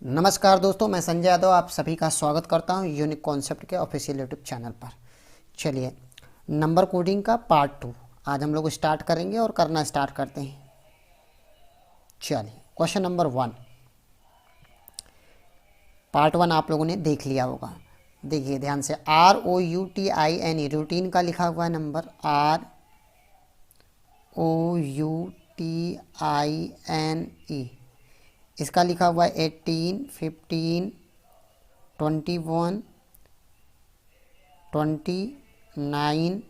नमस्कार दोस्तों, मैं संजय यादव आप सभी का स्वागत करता हूं यूनिक कॉन्सेप्ट के ऑफिशियल यूट्यूब चैनल पर। चलिए, नंबर कोडिंग का पार्ट 2 आज हम लोग स्टार्ट करेंगे और करना स्टार्ट करते हैं। चलिए, क्वेश्चन नंबर 1। पार्ट 1 आप लोगों ने देख लिया होगा। देखिए ध्यान से, ROUTINE रूटीन का लिखा हुआ है नंबर ROUTINE। इसका लिखा हुआ है 18, 15, 21, 29,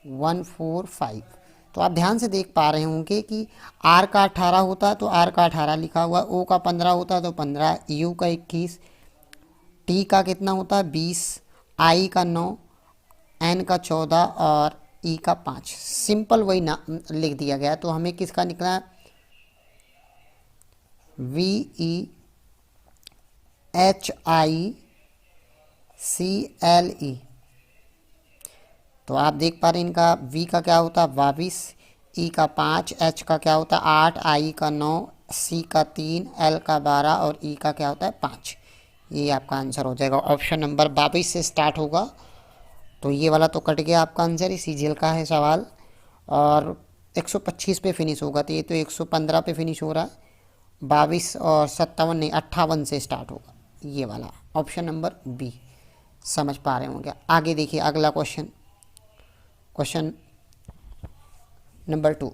145। तो आप ध्यान से देख पा रहे होंगे कि आर का 18 होता है तो आर का 18 लिखा हुआ है, ओ का 15 होता है तो 15, यू का 21, टी का कितना होता है 20, आई का 9, एन का 14 और ई का 5। सिंपल वही ना लिख दिया गया। तो हमें किसका निकला है VEHICLE। तो आप देख पा रहे हैं इनका V का क्या होता है 22, E का 5, H का क्या होता है 8, I का 9, C का 3, L का 12 और E का क्या होता है 5। ये आपका आंसर हो जाएगा। ऑप्शन नंबर 22 से स्टार्ट होगा। तो ये वाला तो कट गया आपका आंसर, इसी जेल का है सवाल। और 125 पे फिनिश होगा, तो ये तो 115 पे फिनिश हो रहा है। 22 और 57 नहीं 58 से स्टार्ट होगा ये वाला। ऑप्शन नंबर बी समझ पा रहे होंगे। आगे देखिए अगला क्वेश्चन, क्वेश्चन नंबर 2।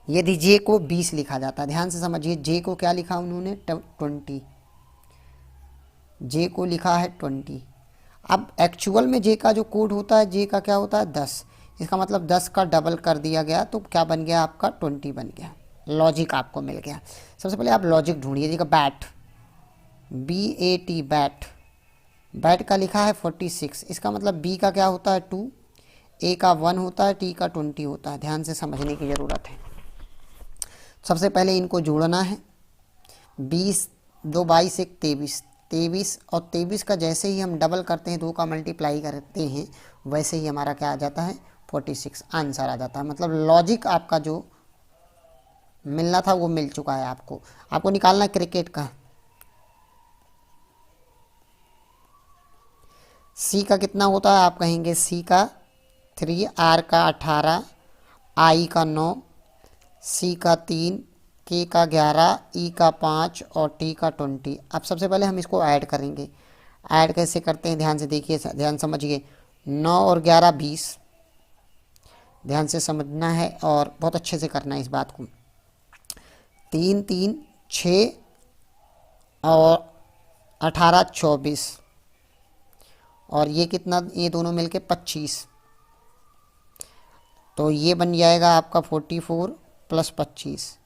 यदि जे को 20 लिखा जाता है, ध्यान से समझिए, जे को क्या लिखा उन्होंने 20, जे को लिखा है 20। अब एक्चुअल में जे का जो कोड होता है, जे का क्या होता है 10। इसका मतलब 10 का डबल कर दिया गया तो क्या बन गया आपका 20 बन गया। लॉजिक आपको मिल गया। सबसे पहले आप लॉजिक ढूंढिए। देखिए बैट, BAT बैट, बैट का लिखा है 46। इसका मतलब बी का क्या होता है 2, ए का 1 होता है, टी का 20 होता है। ध्यान से समझने की ज़रूरत है। सबसे पहले इनको जोड़ना है। 20 2 22 1 23, 23 और 23 का जैसे ही हम डबल करते हैं, 2 का मल्टीप्लाई करते हैं, वैसे ही हमारा क्या आ जाता है 46 आंसर आ जाता है। मतलब लॉजिक आपका जो मिलना था वो मिल चुका है। आपको आपको निकालना है क्रिकेट का। सी का कितना होता है आप कहेंगे, सी का 3, आर का 18, आई का 9, सी का 3, के का 11, ई का 5 और टी का 20। अब सबसे पहले हम इसको ऐड करेंगे। ऐड कैसे करते हैं ध्यान से देखिए, ध्यान समझिए। 9 और 11 20। ध्यान से समझना है और बहुत अच्छे से करना है इस बात को। 3 3 6 और 18 24 और ये कितना, ये दोनों मिलके 25। तो ये बन जाएगा आपका 44 प्लस 25।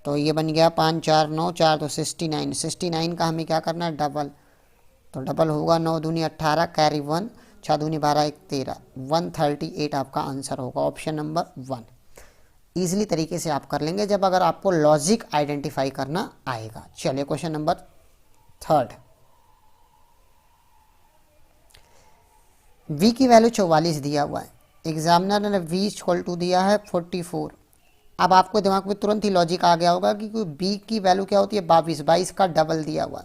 तो ये बन गया 5 4 9 4 तो 69। 69 का हमें क्या करना है डबल। तो डबल होगा 9 दूनी 18 कैरी 1, 6 दूनी 12 1 13, 138 आपका आंसर होगा। ऑप्शन नंबर 1 ईजिली तरीके से आप कर लेंगे जब अगर आपको लॉजिक आइडेंटिफाई करना आएगा। चलिए क्वेश्चन नंबर 3। वी की वैल्यू 44 दिया हुआ है। एग्जामिनर ने वी इक्वल टू दिया है 44। अब आपको दिमाग में तुरंत ही लॉजिक आ गया होगा कि बी की वैल्यू क्या होती है 22, 22 का डबल दिया हुआ।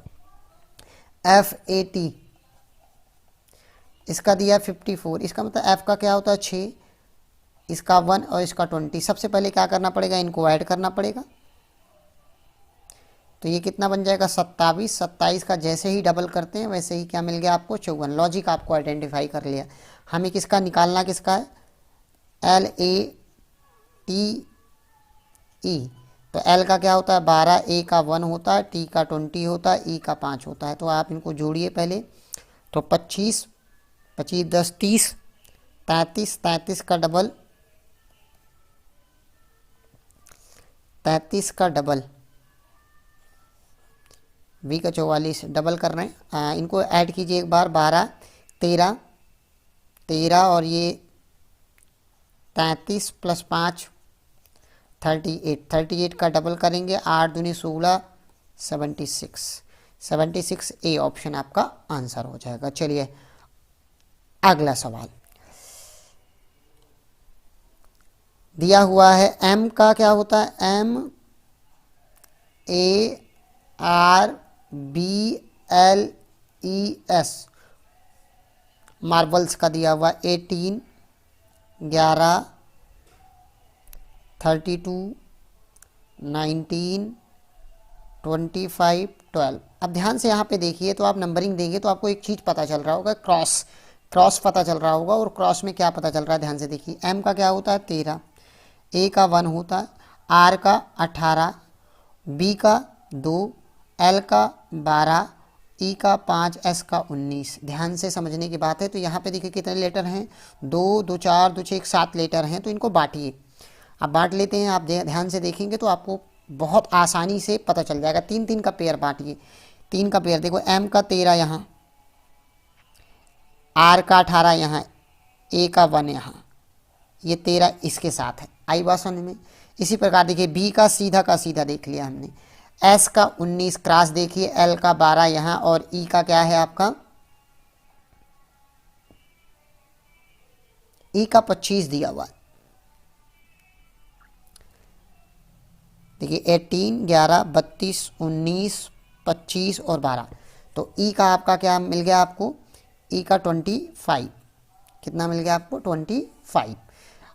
FAT इसका दिया 54। इसका मतलब एफ का क्या होता है 6, इसका 1 और इसका 20। सबसे पहले क्या करना पड़ेगा, इनको ऐड करना पड़ेगा। तो ये कितना बन जाएगा 27। 27 का जैसे ही डबल करते हैं वैसे ही क्या मिल गया आपको 54। लॉजिक आपको आइडेंटिफाई कर लिया। हमें किसका निकालना, किसका है LATE। तो L का क्या होता है 12, A का 1 होता है, T का 20 होता है, E का 5 होता है। तो आप इनको जोड़िए पहले। तो 25 25 10 30, 33 33 का डबल, 33 का डबल, वी का 44 डबल कर रहे हैं। इनको ऐड कीजिए एक बार। 12 13 13 और ये 33 प्लस 5 38। 38 का डबल करेंगे, 8 दूनी 16, 76। 76 ए ऑप्शन आपका आंसर हो जाएगा। चलिए अगला सवाल दिया हुआ है। एम का क्या होता है, MA RBLES मार्बल्स का दिया हुआ 18, 11, 32, 19, 25, 12। अब ध्यान से यहाँ पे देखिए तो आप नंबरिंग देंगे तो आपको एक चीज़ पता चल रहा होगा, क्रॉस क्रॉस पता चल रहा होगा। और क्रॉस में क्या पता चल रहा है, ध्यान से देखिए। एम का क्या होता है 13, ए का 1 होता है, आर का 18, बी का 2, एल का 12, ई का 5, एस का 19। ध्यान से समझने की बात है। तो यहाँ पे देखिए कितने लेटर हैं, 2, 2, 4, 2, 6, 7 लेटर हैं। तो इनको बांटिए। अब बांट लेते हैं। आप ध्यान से देखेंगे तो आपको बहुत आसानी से पता चल जाएगा। 3 3 का पेयर बांटिए। 3 का पेयर देखो, एम का 13 यहाँ, आर का 18 यहाँ, ए का 1 यहाँ, ये 13 इसके साथ है। आई बात समझ में। इसी प्रकार देखिए बी का सीधा देख लिया हमने, एस का 19 क्रॉस देखिए, एल का 12 यहाँ, और ई का क्या है आपका, ई का 25 दिया हुआ। देखिए 18, 11, 32, 19, 25 और 12। तो ई का आपका क्या मिल गया आपको, ई का 25। कितना मिल गया आपको, 25।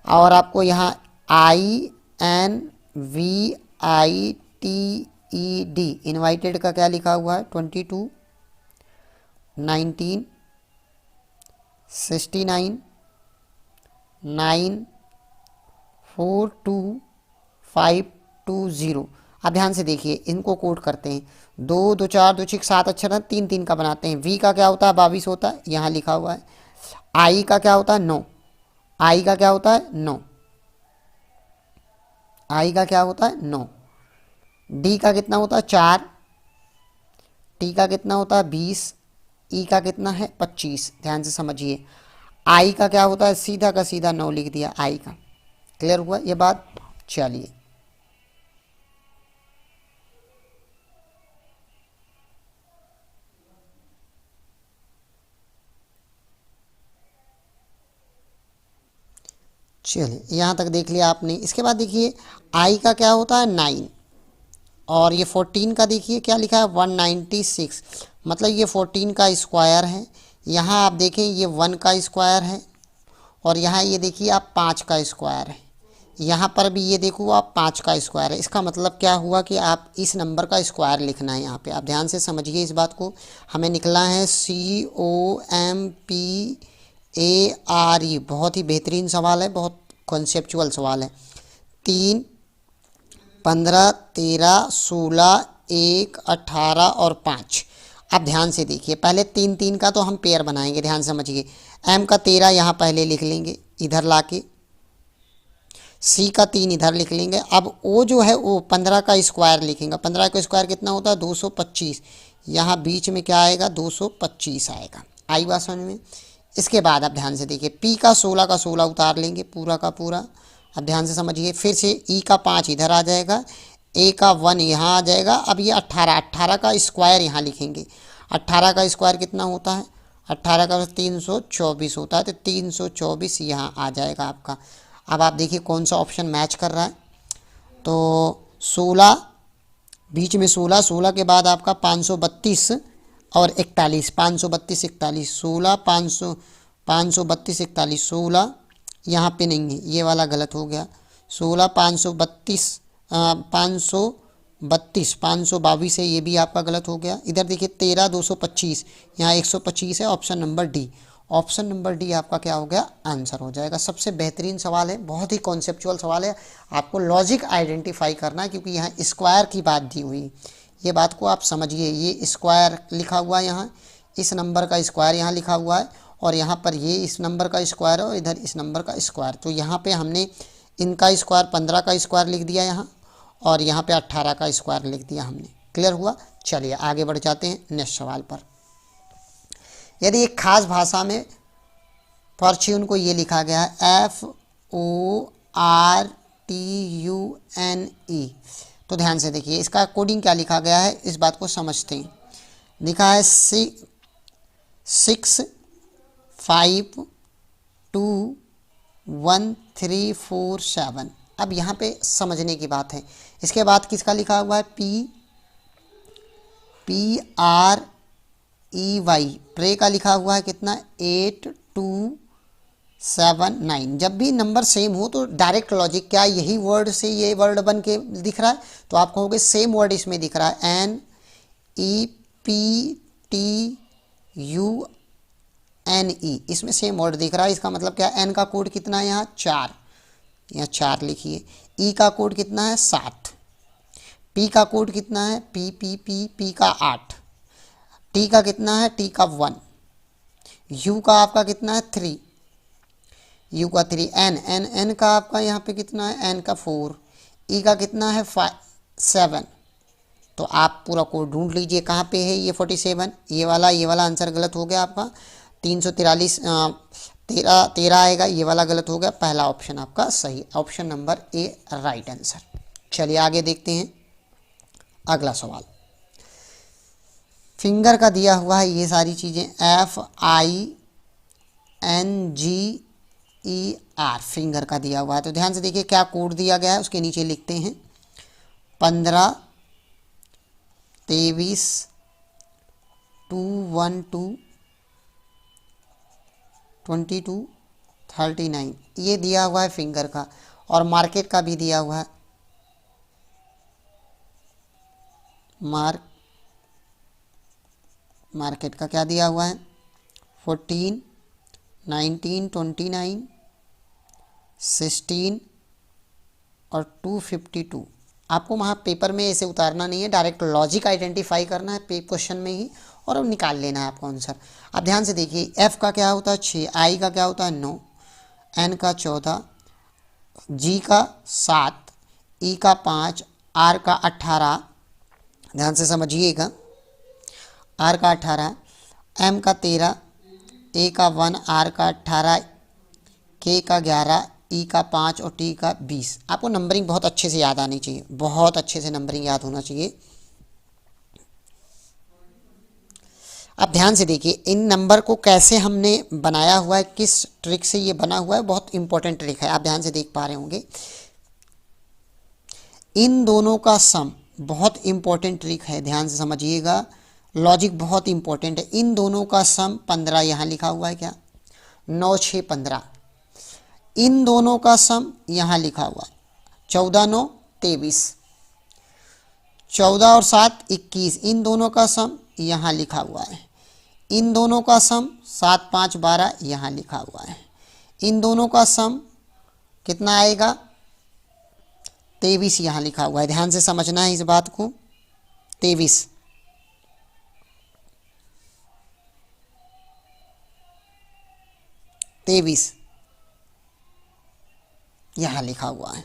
और आपको यहाँ INVITED इनवाइटेड का क्या लिखा हुआ है, 22, 19, 69, 9, 4, 2, 5, 2, 0। अब ध्यान से देखिए, इनको कोड करते हैं। 2, 2, 4, 2, 6, 7 अक्षर है, 3 3 का बनाते हैं। वी का क्या होता है, 22 होता है, यहाँ लिखा हुआ है। आई का क्या होता है, 9। आई का क्या होता है, 9। आई का क्या होता है, 9। डी का कितना होता है, 4। टी का कितना होता है, 20। ई का कितना है, 25। ध्यान से समझिए। आई का क्या होता है, सीधा का सीधा 9 लिख दिया आई का। क्लियर हुआ ये बात। चलिए यहाँ तक देख लिया आपने। इसके बाद देखिए आई का क्या होता है, 9। और ये 14 का देखिए क्या लिखा है, 196। मतलब ये 14 का स्क्वायर है। यहाँ आप देखें ये 1 का स्क्वायर है, और यहाँ ये देखिए आप 5 का स्क्वायर है। यहाँ पर भी ये देखो आप 5 का स्क्वायर है। इसका मतलब क्या हुआ कि आप इस नंबर का स्क्वायर लिखना है यहाँ पे। आप ध्यान से समझिए इस बात को। हमें निकला है COMPARE। बहुत ही बेहतरीन सवाल है, बहुत कॉन्सेप्चुअल सवाल है। 3, 15, 13, 16, 1, 18 और 5। अब ध्यान से देखिए, पहले 3 3 का तो हम पेयर बनाएंगे। ध्यान समझिए। एम का 13 यहाँ पहले लिख लेंगे इधर लाके, सी का 3 इधर लिख लेंगे। अब ओ जो है वो 15 का स्क्वायर लिखेंगे। 15 का स्क्वायर कितना होता है, 225। यहाँ बीच में क्या आएगा, 225 आएगा। आई बात समझ में। इसके बाद अब ध्यान से देखिए, पी का 16 का 16 उतार लेंगे पूरा का पूरा। अब ध्यान से समझिए, फिर से ई का 5 इधर आ जाएगा, ए का 1 यहाँ आ जाएगा। अब ये 18 का स्क्वायर यहाँ लिखेंगे। 18 का स्क्वायर कितना होता है, 18 का 324 होता है। तो 324 यहाँ आ जाएगा आपका। अब आप देखिए कौन सा ऑप्शन मैच कर रहा है। तो 16, बीच में 16, 16 के बाद आपका 532 और 41, 532, 41, 16, 500, 532, 41, 16 यहाँ पे नहीं है, ये वाला गलत हो गया। 16, 532, 532, 522 है, ये भी आपका गलत हो गया। इधर देखिए 13, 225, यहाँ 125 है। Option number D, option number D आपका क्या हो गया, आंसर हो जाएगा। सबसे बेहतरीन सवाल है, बहुत ही कॉन्सेप्चुअल सवाल है। आपको लॉजिक आइडेंटिफाई करना है, क्योंकि यहाँ स्क्वायर की बात दी हुई। ये बात को आप समझिए। ये स्क्वायर लिखा हुआ है यहाँ, इस नंबर का स्क्वायर यहाँ लिखा हुआ है, और यहाँ पर ये इस नंबर का स्क्वायर है, और इधर इस नंबर का स्क्वायर। तो यहाँ पे हमने इनका स्क्वायर 15 का स्क्वायर लिख दिया यहाँ, और यहाँ पे 18 का स्क्वायर लिख दिया हमने। क्लियर हुआ। चलिए आगे बढ़ जाते हैं नेक्स्ट सवाल पर। यदि एक खास भाषा में फॉर्च्यून को ये लिखा गया है FORTUNE, तो ध्यान से देखिए इसका कोडिंग क्या लिखा गया है, इस बात को समझते हैं। लिखा है 6, 5, 2, 1, 3, 4, 7। अब यहाँ पे समझने की बात है। इसके बाद किसका लिखा हुआ है, PREY प्रे का लिखा हुआ है कितना 8279। जब भी नंबर सेम हो तो डायरेक्ट लॉजिक, क्या यही वर्ड से ये वर्ड बन के दिख रहा है, तो आप कहोगे सेम वर्ड इसमें दिख रहा है NEPTUNE, इसमें सेम वर्ड दिख रहा है। इसका मतलब क्या, एन का कोड कितना है यहाँ 4, यहाँ 4 लिखिए। ई का कोड कितना है 7, पी का कोड कितना है पी का 8, टी का कितना है टी का 1, यू का आपका कितना है 3, यू का 3, एन का आपका यहाँ पे कितना है एन का 4, ई का कितना है 7। तो आप पूरा कोड ढूंढ लीजिए कहाँ पे है ये 47, ये वाला आंसर गलत हो गया आपका 343 13 आएगा, ये वाला गलत हो गया, पहला ऑप्शन आपका सही, option number A right answer. चलिए आगे देखते हैं अगला सवाल। फिंगर का दिया हुआ है ये सारी चीज़ें, FINGER फिंगर का दिया हुआ है। तो ध्यान से देखिए क्या कोड दिया गया है, उसके नीचे लिखते हैं 15 23 212 22 39, ये दिया हुआ है फिंगर का। और मार्केट का भी दिया हुआ है, मार्केट का क्या दिया हुआ है 14 19 29 16 और 252। आपको वहाँ पेपर में ऐसे उतारना नहीं है, डायरेक्ट लॉजिक आइडेंटिफाई करना है क्वेश्चन में ही और निकाल लेना है आपको आंसर। अब ध्यान से देखिए एफ का क्या होता है 6, आई का क्या होता है 9, एन का 14, जी का 7, ई का 5, आर का 18, ध्यान से समझिएगा, आर का 18, एम का 13, ए का 1, आर का 18, के का 11, ई का 5 और टी का 20। आपको नंबरिंग बहुत अच्छे से याद आनी चाहिए, बहुत अच्छे से नंबरिंग याद होना चाहिए। अब ध्यान से देखिए इन नंबर को कैसे हमने बनाया हुआ है, किस ट्रिक से ये बना हुआ है, बहुत इंपॉर्टेंट ट्रिक है। आप ध्यान से देख पा रहे होंगे, इन दोनों का सम बहुत इंपॉर्टेंट ट्रिक है, ध्यान से समझिएगा, लॉजिक बहुत इंपॉर्टेंट है। इन दोनों का सम 15 यहाँ लिखा हुआ है क्या 9 6 15, इन दोनों का सम यहाँ लिखा हुआ है 14 9 23, 14 और 7 21, इन दोनों का सम यहाँ लिखा हुआ है। इन दोनों का सम 7 5 12 यहाँ लिखा हुआ है। इन दोनों का सम कितना आएगा 23 यहाँ लिखा हुआ है। ध्यान से समझना है इस बात को, 23 यहाँ लिखा हुआ है।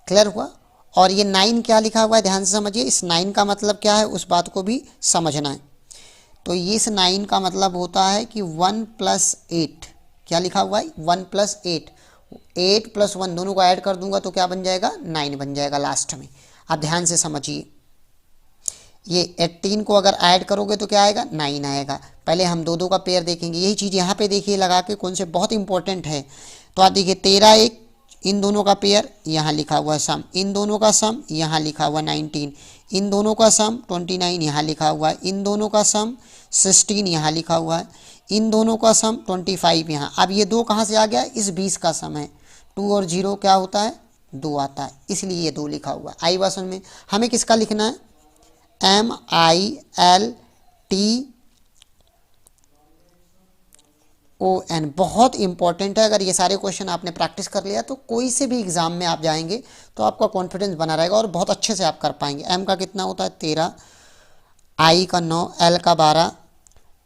क्लियर हुआ। और ये 9 क्या लिखा हुआ है, ध्यान से समझिए, इस 9 का मतलब क्या है उस बात को भी समझना है। तो ये इस 9 का मतलब होता है कि 1 + 8, क्या लिखा हुआ है 1 + 8, 8 + 1 दोनों को ऐड कर दूंगा तो क्या बन जाएगा 9 बन जाएगा लास्ट में। अब ध्यान से समझिए, ये 18 को अगर ऐड करोगे तो क्या आएगा 9 आएगा। पहले हम दो का पेयर देखेंगे, यही चीज़ यहाँ पे देखिए लगा के, कौन से बहुत इंपॉर्टेंट है। तो आप देखिए 13 1, इन दोनों का पेयर यहाँ लिखा हुआ है सम, इन दोनों का सम यहाँ लिखा हुआ 19, इन दोनों का सम 29 यहाँ लिखा हुआ है, इन दोनों का सम 16 यहाँ लिखा हुआ है, इन दोनों का सम 25 यहाँ। अब ये 2 कहाँ से आ गया, इस 20 का सम है, 2 और 0 क्या होता है 2 आता है, इसलिए ये 2 लिखा हुआ है। आई बात समझ में। हमें किसका लिखना है MILTON, बहुत इंपॉर्टेंट है। अगर ये सारे क्वेश्चन आपने प्रैक्टिस कर लिया तो कोई से भी एग्जाम में आप जाएंगे तो आपका कॉन्फिडेंस बना रहेगा और बहुत अच्छे से आप कर पाएंगे। एम का कितना होता है 13, आई का 9, एल का 12,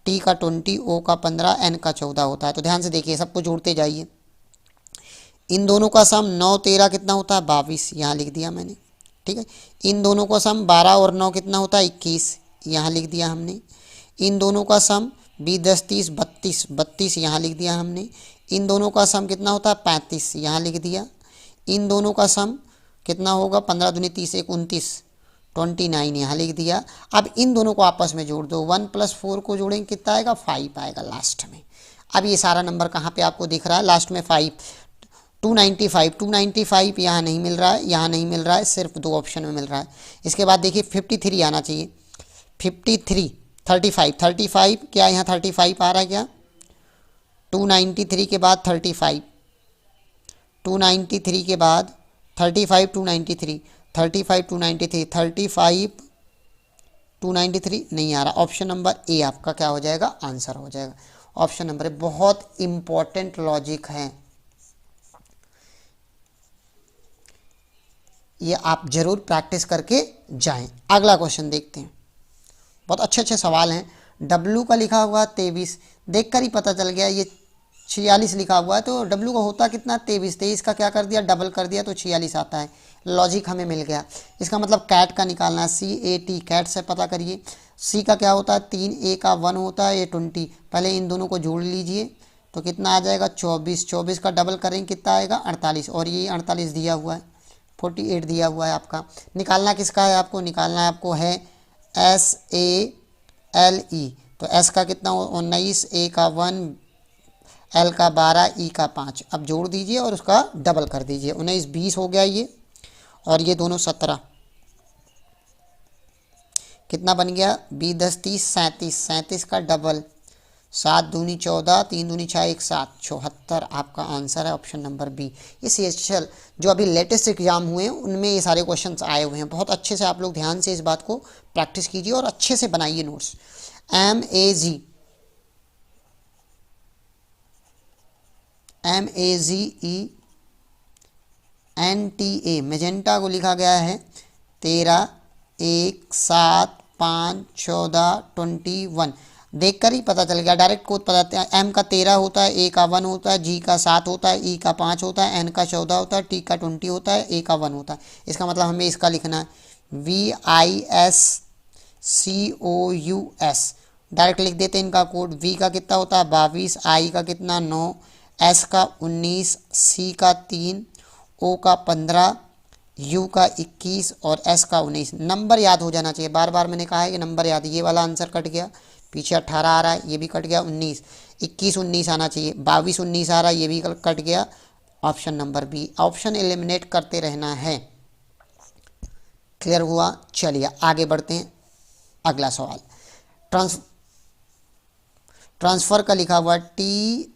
टी का 20, ओ का 15, एन का 14 होता है। तो ध्यान से देखिए सबको जोड़ते जाइए। इन दोनों का सम 9 13 कितना होता है 22, यहाँ लिख दिया मैंने, ठीक है। इन दोनों का सम 12 और 9 कितना होता है 21, यहाँ लिख दिया हमने। इन दोनों का सम 20 10 30 32 यहाँ लिख दिया हमने। इन दोनों का सम कितना होता है 35, यहाँ लिख दिया। इन दोनों का सम कितना होगा 15 दूनी 30 1 29, 29 यहाँ लिख दिया। अब इन दोनों को आपस में जोड़ दो, 1 + 4 को जोड़ेंगे कितना आएगा 5 आएगा लास्ट में। अब ये सारा नंबर कहाँ पे आपको दिख रहा है लास्ट में 5, 295 यहाँ नहीं मिल रहा है, यहाँ नहीं मिल रहा है, सिर्फ दो ऑप्शन में मिल रहा है। इसके बाद देखिए 53 आना चाहिए, 53, 35 क्या यहाँ 35 आ रहा है क्या? 293 के बाद 35, 293 के बाद 35, 293, 35, 293, 35, 293 नहीं आ रहा। ऑप्शन नंबर ए आपका क्या हो जाएगा? आंसर हो जाएगा। ऑप्शन नंबर ए बहुत इंपॉर्टेंट लॉजिक है, ये आप जरूर प्रैक्टिस करके जाएं। अगला क्वेश्चन देखते हैं, बहुत अच्छे अच्छे सवाल हैं। डब्लू का लिखा हुआ 23, देखकर ही पता चल गया ये 46 लिखा हुआ है, तो डब्लू का होता कितना? 23, 23 का क्या कर दिया? डबल कर दिया, तो 46 आता है। लॉजिक हमें मिल गया। इसका मतलब कैट का निकालना है, CAT, कैट से पता करिए। सी का क्या होता है? 3, A का 1 होता है, ये 20, पहले इन दोनों को जोड़ लीजिए तो कितना आ जाएगा? 24, 24 का डबल करेंगे कितना आएगा? 48, और ये 48 दिया हुआ है, 48 दिया हुआ है आपका। निकालना किसका है आपको? निकालना है आपको है SALE, तो S का कितना? 19, A का 1, L का 12, E का 5। अब जोड़ दीजिए और उसका डबल कर दीजिए, 19, 20 हो गया ये, और ये दोनों 17, कितना बन गया? 20, 10, 30, 37, 37 का डबल, 7 दूनी 14, 3 दूनी 6, 1 7, 74 आपका आंसर है ऑप्शन नंबर बी। ये CHL जो अभी लेटेस्ट एग्जाम हुए हैं उनमें ये सारे क्वेश्चंस आए हुए हैं। बहुत अच्छे से आप लोग ध्यान से इस बात को प्रैक्टिस कीजिए और अच्छे से बनाइए नोट्स। MAGENTA मेजेंटा को लिखा गया है 13, 1, 7, 5, 14, 21। देखकर ही पता चल गया, डायरेक्ट कोड पता है। M का 13 होता है, A का 1 होता है, G का 7 होता है, E का 5 होता है, N का 14 होता है, T का 20 होता है, A का 1 होता है। इसका मतलब हमें इसका लिखना है VISCOUS, डायरेक्ट लिख देते हैं इनका कोड। V का कितना होता है? 22, I का कितना? 9, S का 19, C का 3, O का 15, U का 21 और S का 19। नंबर याद हो जाना चाहिए, बार बार मैंने कहा है कि नंबर याद। ये वाला आंसर कट गया, पीछे 18 आ रहा है, ये भी कट गया। 19, 21, 19 आना चाहिए। 22, 19 आ रहा है, ये भी कट गया। Option number B. Option eliminate करते रहना है। क्लियर हुआ? चलिए आगे बढ़ते हैं। अगला सवाल ट्रांसफ़र का लिखा हुआ TRANSFER,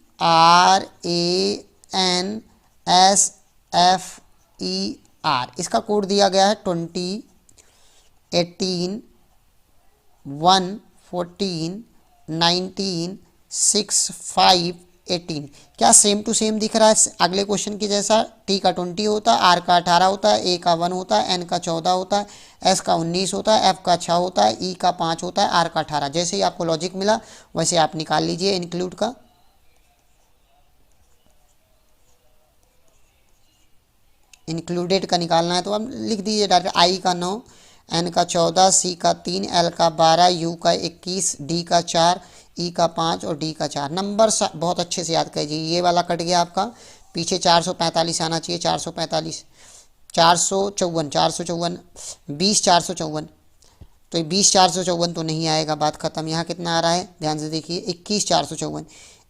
इसका कोड दिया गया है 20, 18, 1, 14, 19, 6, 5, 18। क्या सेम टू सेम दिख रहा है अगले क्वेश्चन की जैसा? T का 20 होता है, R का 18 होता है, A का 1 होता है, N का 14 होता है, S का 19 होता है, F का 6 होता है, E का 5 होता है, R का 18। जैसे ही आपको लॉजिक मिला वैसे आप निकाल लीजिए इंक्लूड का। इंक्लूडेड का निकालना है तो आप लिख दीजिए डायरेक्ट। I का 9, N का 14, C का 3, L का 12, U का 21, D का 4, E का 5 और D का 4। नंबर बहुत अच्छे से याद कीजिए। ये वाला कट गया आपका, पीछे 445 आना चाहिए। 445, 454, 454, 20, 454, तो 20, 454 तो नहीं आएगा, बात खत्म। यहाँ कितना आ रहा है ध्यान से देखिए? 21, 454,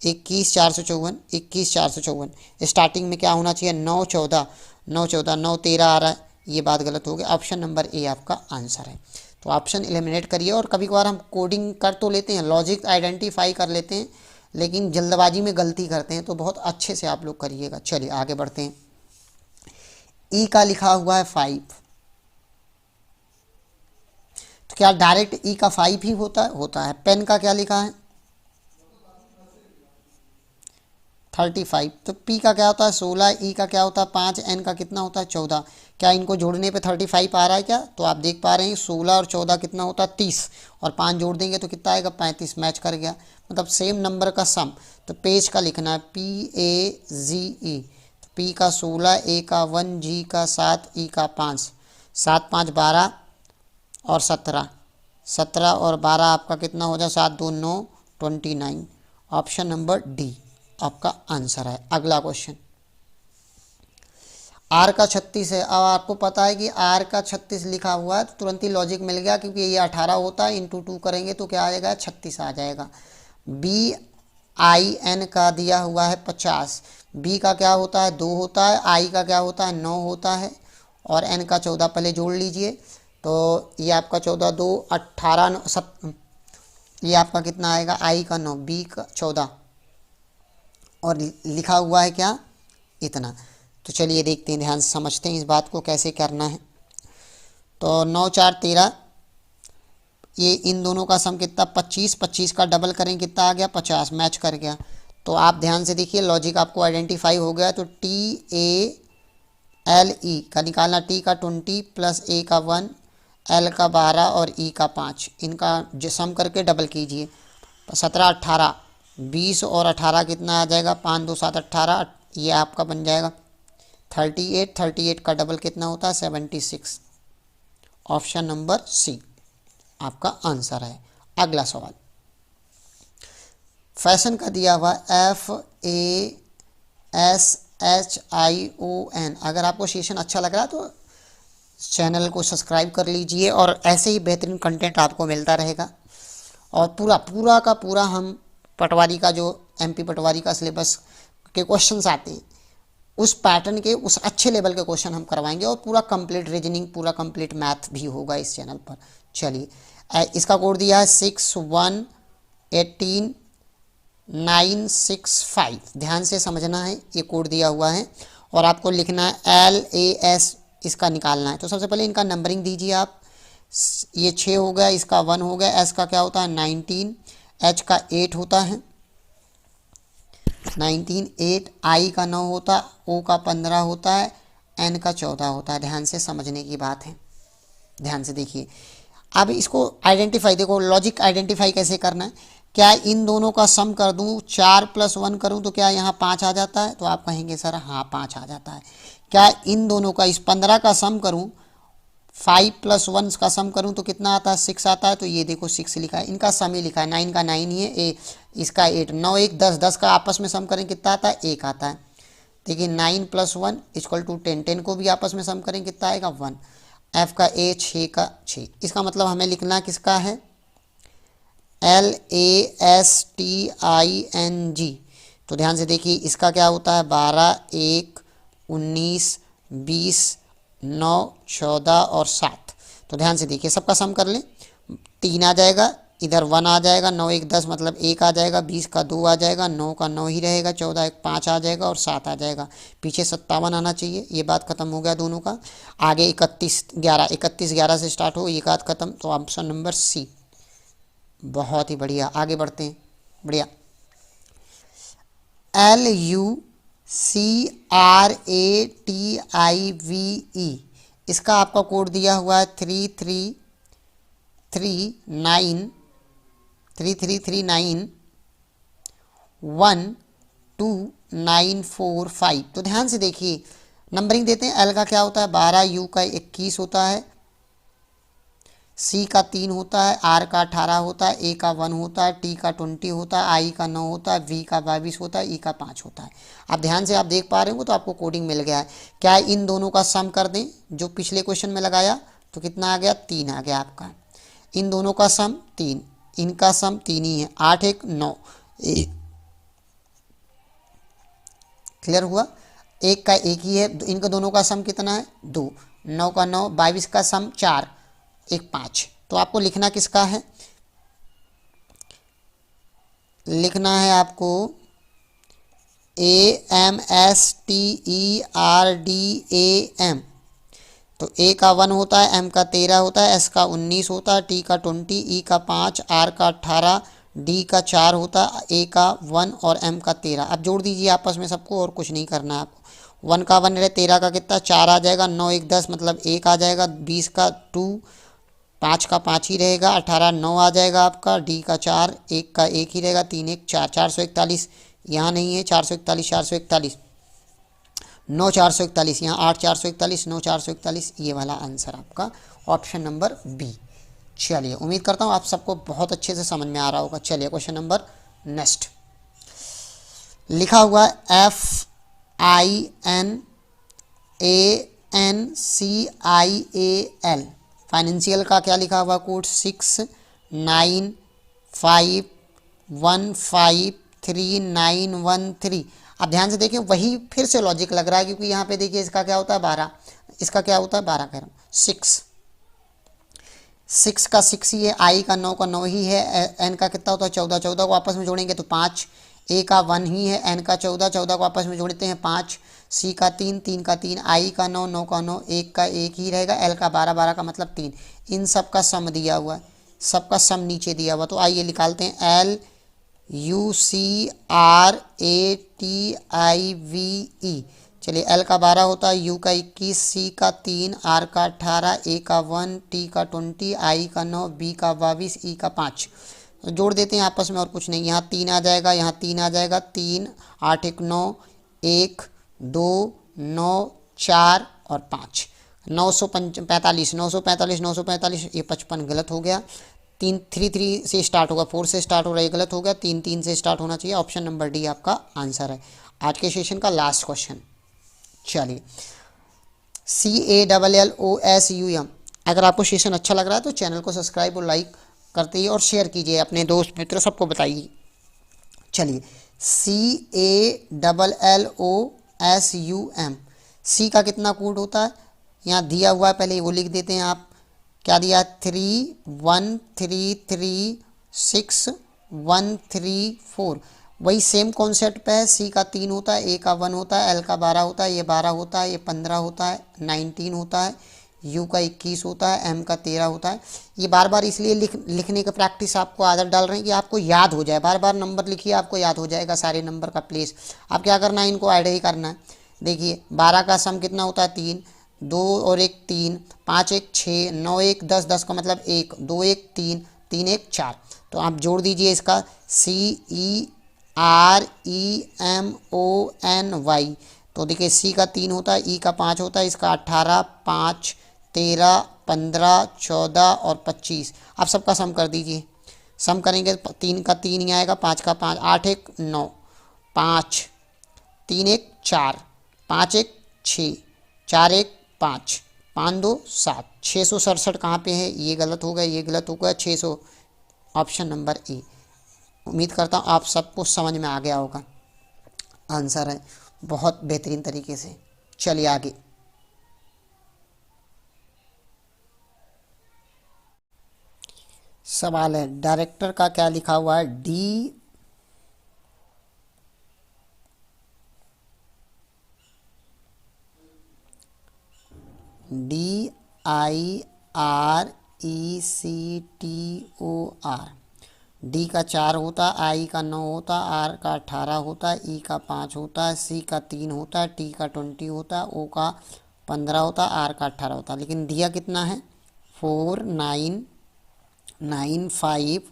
21, 454, 21, 454। स्टार्टिंग में क्या होना चाहिए? 9, 14, 9, 14, 9, 13 आ रहा है, ये बात गलत हो गई। ऑप्शन नंबर ए आपका आंसर है। तो ऑप्शन एलिमिनेट करिए। और कभी कभार हम कोडिंग कर तो लेते हैं, लॉजिक आइडेंटिफाई कर लेते हैं, लेकिन जल्दबाजी में गलती करते हैं, तो बहुत अच्छे से आप लोग करिएगा। चलिए आगे बढ़ते हैं। ई का लिखा हुआ है 5, तो क्या डायरेक्ट ई का 5 ही होता है? होता है। पेन का क्या लिखा है? 35, तो पी का क्या होता है? 16, ई का क्या होता है? 5, एन का कितना होता है? 14। क्या इनको जोड़ने पे 35 आ रहा है क्या? तो आप देख पा रहे हैं 16 और 14 कितना होता है? 30, और 5 जोड़ देंगे तो कितना आएगा? 35। मैच कर गया, मतलब सेम नंबर का सम। तो पेज का लिखना है PAGE, तो पी का 16, ए का 1, जी का 7, ई का 5, 7, 5, 12 और 17, 17 और 12 आपका कितना हो जाए? 7, 2, 9, 29। ऑप्शन नंबर डी आपका आंसर है। अगला क्वेश्चन, आर का 36 है। अब आपको पता है कि आर का 36 लिखा हुआ है, तो तुरंत ही लॉजिक मिल गया, क्योंकि ये 18 होता है, इंटू 2 करेंगे तो क्या आएगा? 36 आ जाएगा। BIN का दिया हुआ है 50, बी का क्या होता है 2 होता है, आई का क्या होता है 9 होता है, और एन का 14 पहले जोड़ लीजिए। तो ये आपका 14 2 18 ये आपका कितना आएगा, आई का 9, बी का 14, और लिखा हुआ है क्या, इतना। तो चलिए देखते हैं, ध्यान से समझते हैं इस बात को कैसे करना है। तो 9 4 13, ये इन दोनों का सम कितना 25, 25 का डबल करें कितना आ गया 50, मैच कर गया। तो आप ध्यान से देखिए, लॉजिक आपको आइडेंटिफाई हो गया। तो TALE का निकालना, T का 20 प्लस A का 1, L का 12 और E का 5, इनका जो सम करके डबल कीजिए। 17 18 20 और 18 कितना आ जाएगा, 5 2 7 18, ये आपका बन जाएगा 38। 38 का डबल कितना होता है 76। ऑप्शन नंबर सी आपका आंसर है। अगला सवाल फैशन का दिया हुआ FASHION। अगर आपको सेशन अच्छा लग रहा है तो चैनल को सब्सक्राइब कर लीजिए, और ऐसे ही बेहतरीन कंटेंट आपको मिलता रहेगा। और पूरा का पूरा हम पटवारी का जो MP पटवारी का सिलेबस के क्वेश्चंस आते हैं, उस पैटर्न के, उस अच्छे लेवल के क्वेश्चन हम करवाएंगे, और पूरा कंप्लीट रीजनिंग, पूरा कंप्लीट मैथ भी होगा इस चैनल पर। चलिए, इसका कोड दिया है 6118,965। ध्यान से समझना है, ये कोड दिया हुआ है, और आपको लिखना है LAS, इसका निकालना है। तो सबसे पहले इनका नंबरिंग दीजिए आप। ये 6 हो गया, इसका 1 हो गया, S का क्या होता है 19, H का 8 होता है 19 8, I का 9 होता है, O का 15 होता है, N का 14 होता है। ध्यान से समझने की बात है, ध्यान से देखिए। अब इसको आइडेंटिफाई, देखो लॉजिक आइडेंटिफाई कैसे करना है। क्या इन दोनों का सम कर दूं, 4 + 1 करूं तो क्या यहाँ 5 आ जाता है, तो आप कहेंगे सर हाँ 5 आ जाता है। क्या इन दोनों का, इस 15 का सम करूं, 5 + 1 का सम करूं तो कितना आता है 6 आता है। तो ये देखो 6 लिखा है, इनका सम ही लिखा है, 9 का 9 ही है, इसका 8, 9 1 10, 10 का आपस में सम करें कितना आता है 1 आता है। देखिए 9 + 1 = 10, 10 को भी आपस में सम करें कितना आएगा 1। F का A 6 का 6, इसका मतलब हमें लिखना किसका है LASTING। तो ध्यान से देखिए, इसका क्या होता है 12 1 19 20 9 14 और 7। तो ध्यान से देखिए, सबका सम कर लें, 3 आ जाएगा, इधर 1 आ जाएगा, 9 1 10 मतलब 1 आ जाएगा, 20 का 2 आ जाएगा, 9 का 9 ही रहेगा, 14 1 5 आ जाएगा, और 7 आ जाएगा। पीछे 57 आना चाहिए। ये बात खत्म हो गया दोनों का। आगे 31 11 से स्टार्ट हो, ये बात खत्म। तो ऑप्शन नंबर सी। बहुत ही बढ़िया, आगे बढ़ते हैं। बढ़िया। LUCRATIVE, इसका आपका कोड दिया हुआ है 33391294 तो ध्यान से देखिए, नंबरिंग देते हैं। एल का क्या होता है 12, यू का 21 होता है, सी का 3 होता है, आर का 18 होता है, ए का 1 होता है, टी का 20 होता है, आई का 9 होता है, वी का 22 होता है, ई का 5 होता है। अब ध्यान से आप देख पा रहे हो तो आपको कोडिंग मिल गया है। क्या इन दोनों का सम कर दें जो पिछले क्वेश्चन में लगाया, तो कितना आ गया 3 आ गया आपका। इन दोनों का सम 3, इनका सम 3 ही है, 8 1 9। क्लियर हुआ, एक का एक ही है, इनका दोनों का सम कितना है 2, 9 का 9, 22 का सम 4 1 5। तो आपको लिखना किसका है, लिखना है आपको AMSTERDAM। तो ए का 1 होता है, एम का 13 होता है, एस का 19 होता है, टी का 20, ई का 5, आर का 18, डी का 4 होता है, ए का 1 और एम का 13। अब जोड़ दीजिए आपस में सबको, और कुछ नहीं करना है आपको। 1 का 1 रहे, 13 का कितना 4 आ जाएगा, 9 1 10 मतलब 1 आ जाएगा, 20 का 2, 5 का 5 ही रहेगा, 18 9 आ जाएगा आपका, डी का 4, 1 का 1 ही रहेगा, 3 1 4, 441 यहाँ नहीं है, 441 441 9 441 यहाँ, 8 441 9 441, ये वाला आंसर आपका ऑप्शन नंबर बी। चलिए, उम्मीद करता हूँ आप सबको बहुत अच्छे से समझ में आ रहा होगा। चलिए क्वेश्चन नंबर नेक्स्ट, लिखा हुआ FINANCIAL, फाइनेंशियल का क्या लिखा हुआ कोड 6951533913। अब ध्यान से देखिए, वही फिर से लॉजिक लग रहा है, क्योंकि यहाँ पे देखिए इसका क्या होता है 12, इसका क्या होता है 12 कह रहा हूँ, 6, 6 का 6 ही है, आई का 9 का 9 ही है, एन का कितना होता है 14, 14 को आपस में जोड़ेंगे तो 5, ए का 1 ही है, एन का 14, 14 को आपस में जोड़ते हैं 5, सी का 3, 3 का 3, आई का 9, 9 का 9, एक का एक ही रहेगा, एल का 12, 12 का मतलब 3। इन सब का सम दिया हुआ है, सबका सम नीचे दिया हुआ, तो आइए निकालते हैं। L U C R A T I V E, चलिए एल का 12 होता है, यू का 21, सी का 3, आर का 18, ए का 1, टी का 20, आई का 9, बी का 22, ई का 5। तो जोड़ देते हैं आपस में और कुछ नहीं, यहाँ 3 आ जाएगा, यहाँ 3 आ जाएगा, 3 8 1 9, 1 2 9 4 और 5, 945, 945, 945, ये 55 गलत हो गया। 3 3 3 से स्टार्ट होगा, 4 से स्टार्ट हो रहा है, ये गलत हो गया। 3 3 से स्टार्ट होना चाहिए, ऑप्शन नंबर डी आपका आंसर है। आज के सेशन का लास्ट क्वेश्चन, चलिए CALLOSUM। अगर आपको सेशन अच्छा लग रहा है तो चैनल को सब्सक्राइब और लाइक करते ही और शेयर कीजिए, अपने दोस्त मित्रों सबको बताइए। चलिए CALLOSUM, सी का कितना कोड होता है, यहाँ दिया हुआ है, पहले वो लिख देते हैं आप। क्या दिया, 31336 134, वही सेम कॉन्सेप्ट पे है। सी का 3 होता है, ए का 1 होता है, एल का 12 होता है, ये 12 होता है, ये 15 होता है, 19 होता है, यू का 21 होता है, एम का 13 होता है। ये बार बार इसलिए लिखने का प्रैक्टिस आपको आदत डाल रहे हैं कि आपको याद हो जाए, बार बार नंबर लिखिए, आपको याद हो जाएगा सारे नंबर का प्लेस। अब क्या करना है, इनको ऐड ही करना है। देखिए 12 का सम कितना होता है 3, 2 और 1 3, 5 1 6, 9 1 10, 10 का मतलब 1, 2 1 3, 3 1 4। तो आप जोड़ दीजिए इसका CEREMONY। तो देखिए सी का 3 होता है, ई का 5 होता है, इसका 18 5 13 15 14 और 25। आप सबका सम कर दीजिए, सम करेंगे 3 का 3 ही आएगा, 5 का 5, 8 1 9, 5 3 1 4, 5 1 6, 4 1 5, 5 2 7, 667 कहाँ पे है, ये गलत हो गया, ये गलत हो गया, 600, ऑप्शन नंबर ए। उम्मीद करता हूँ आप सबको समझ में आ गया होगा, आंसर है बहुत बेहतरीन तरीके से। चलिए आगे, सवाल है डायरेक्टर का क्या लिखा हुआ है, DIRECTOR। डी का 4 होता है, आई का 9 होता है, आर का 18 होता है, ई का 5 होता है, सी का 3 होता है, टी का 20 होता है, ओ का 15 होता है, आर का 18 होता है। लेकिन दिया कितना है, 4 9 9 5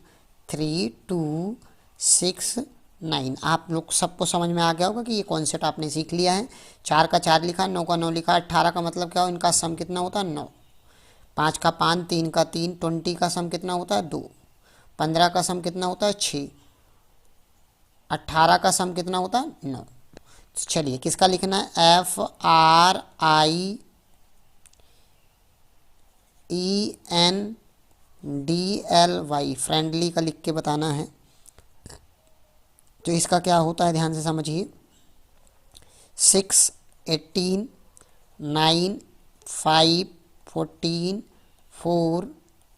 3 2 6 9। आप लोग सबको समझ में आ गया होगा कि ये कॉन्सेप्ट आपने सीख लिया है। 4 का 4 लिखा, 9 का 9 लिखा, 18 का मतलब क्या हो, इनका सम कितना होता है 9, 5 का 5, 3 का 3, 20 का सम कितना होता है 2, 15 का सम कितना होता है 6, 18 का सम कितना होता है 9। चलिए किसका लिखना है, FRIENDLY, फ्रेंडली का लिख के बताना है। तो इसका क्या होता है ध्यान से समझिए, 6 18 9 5 14 4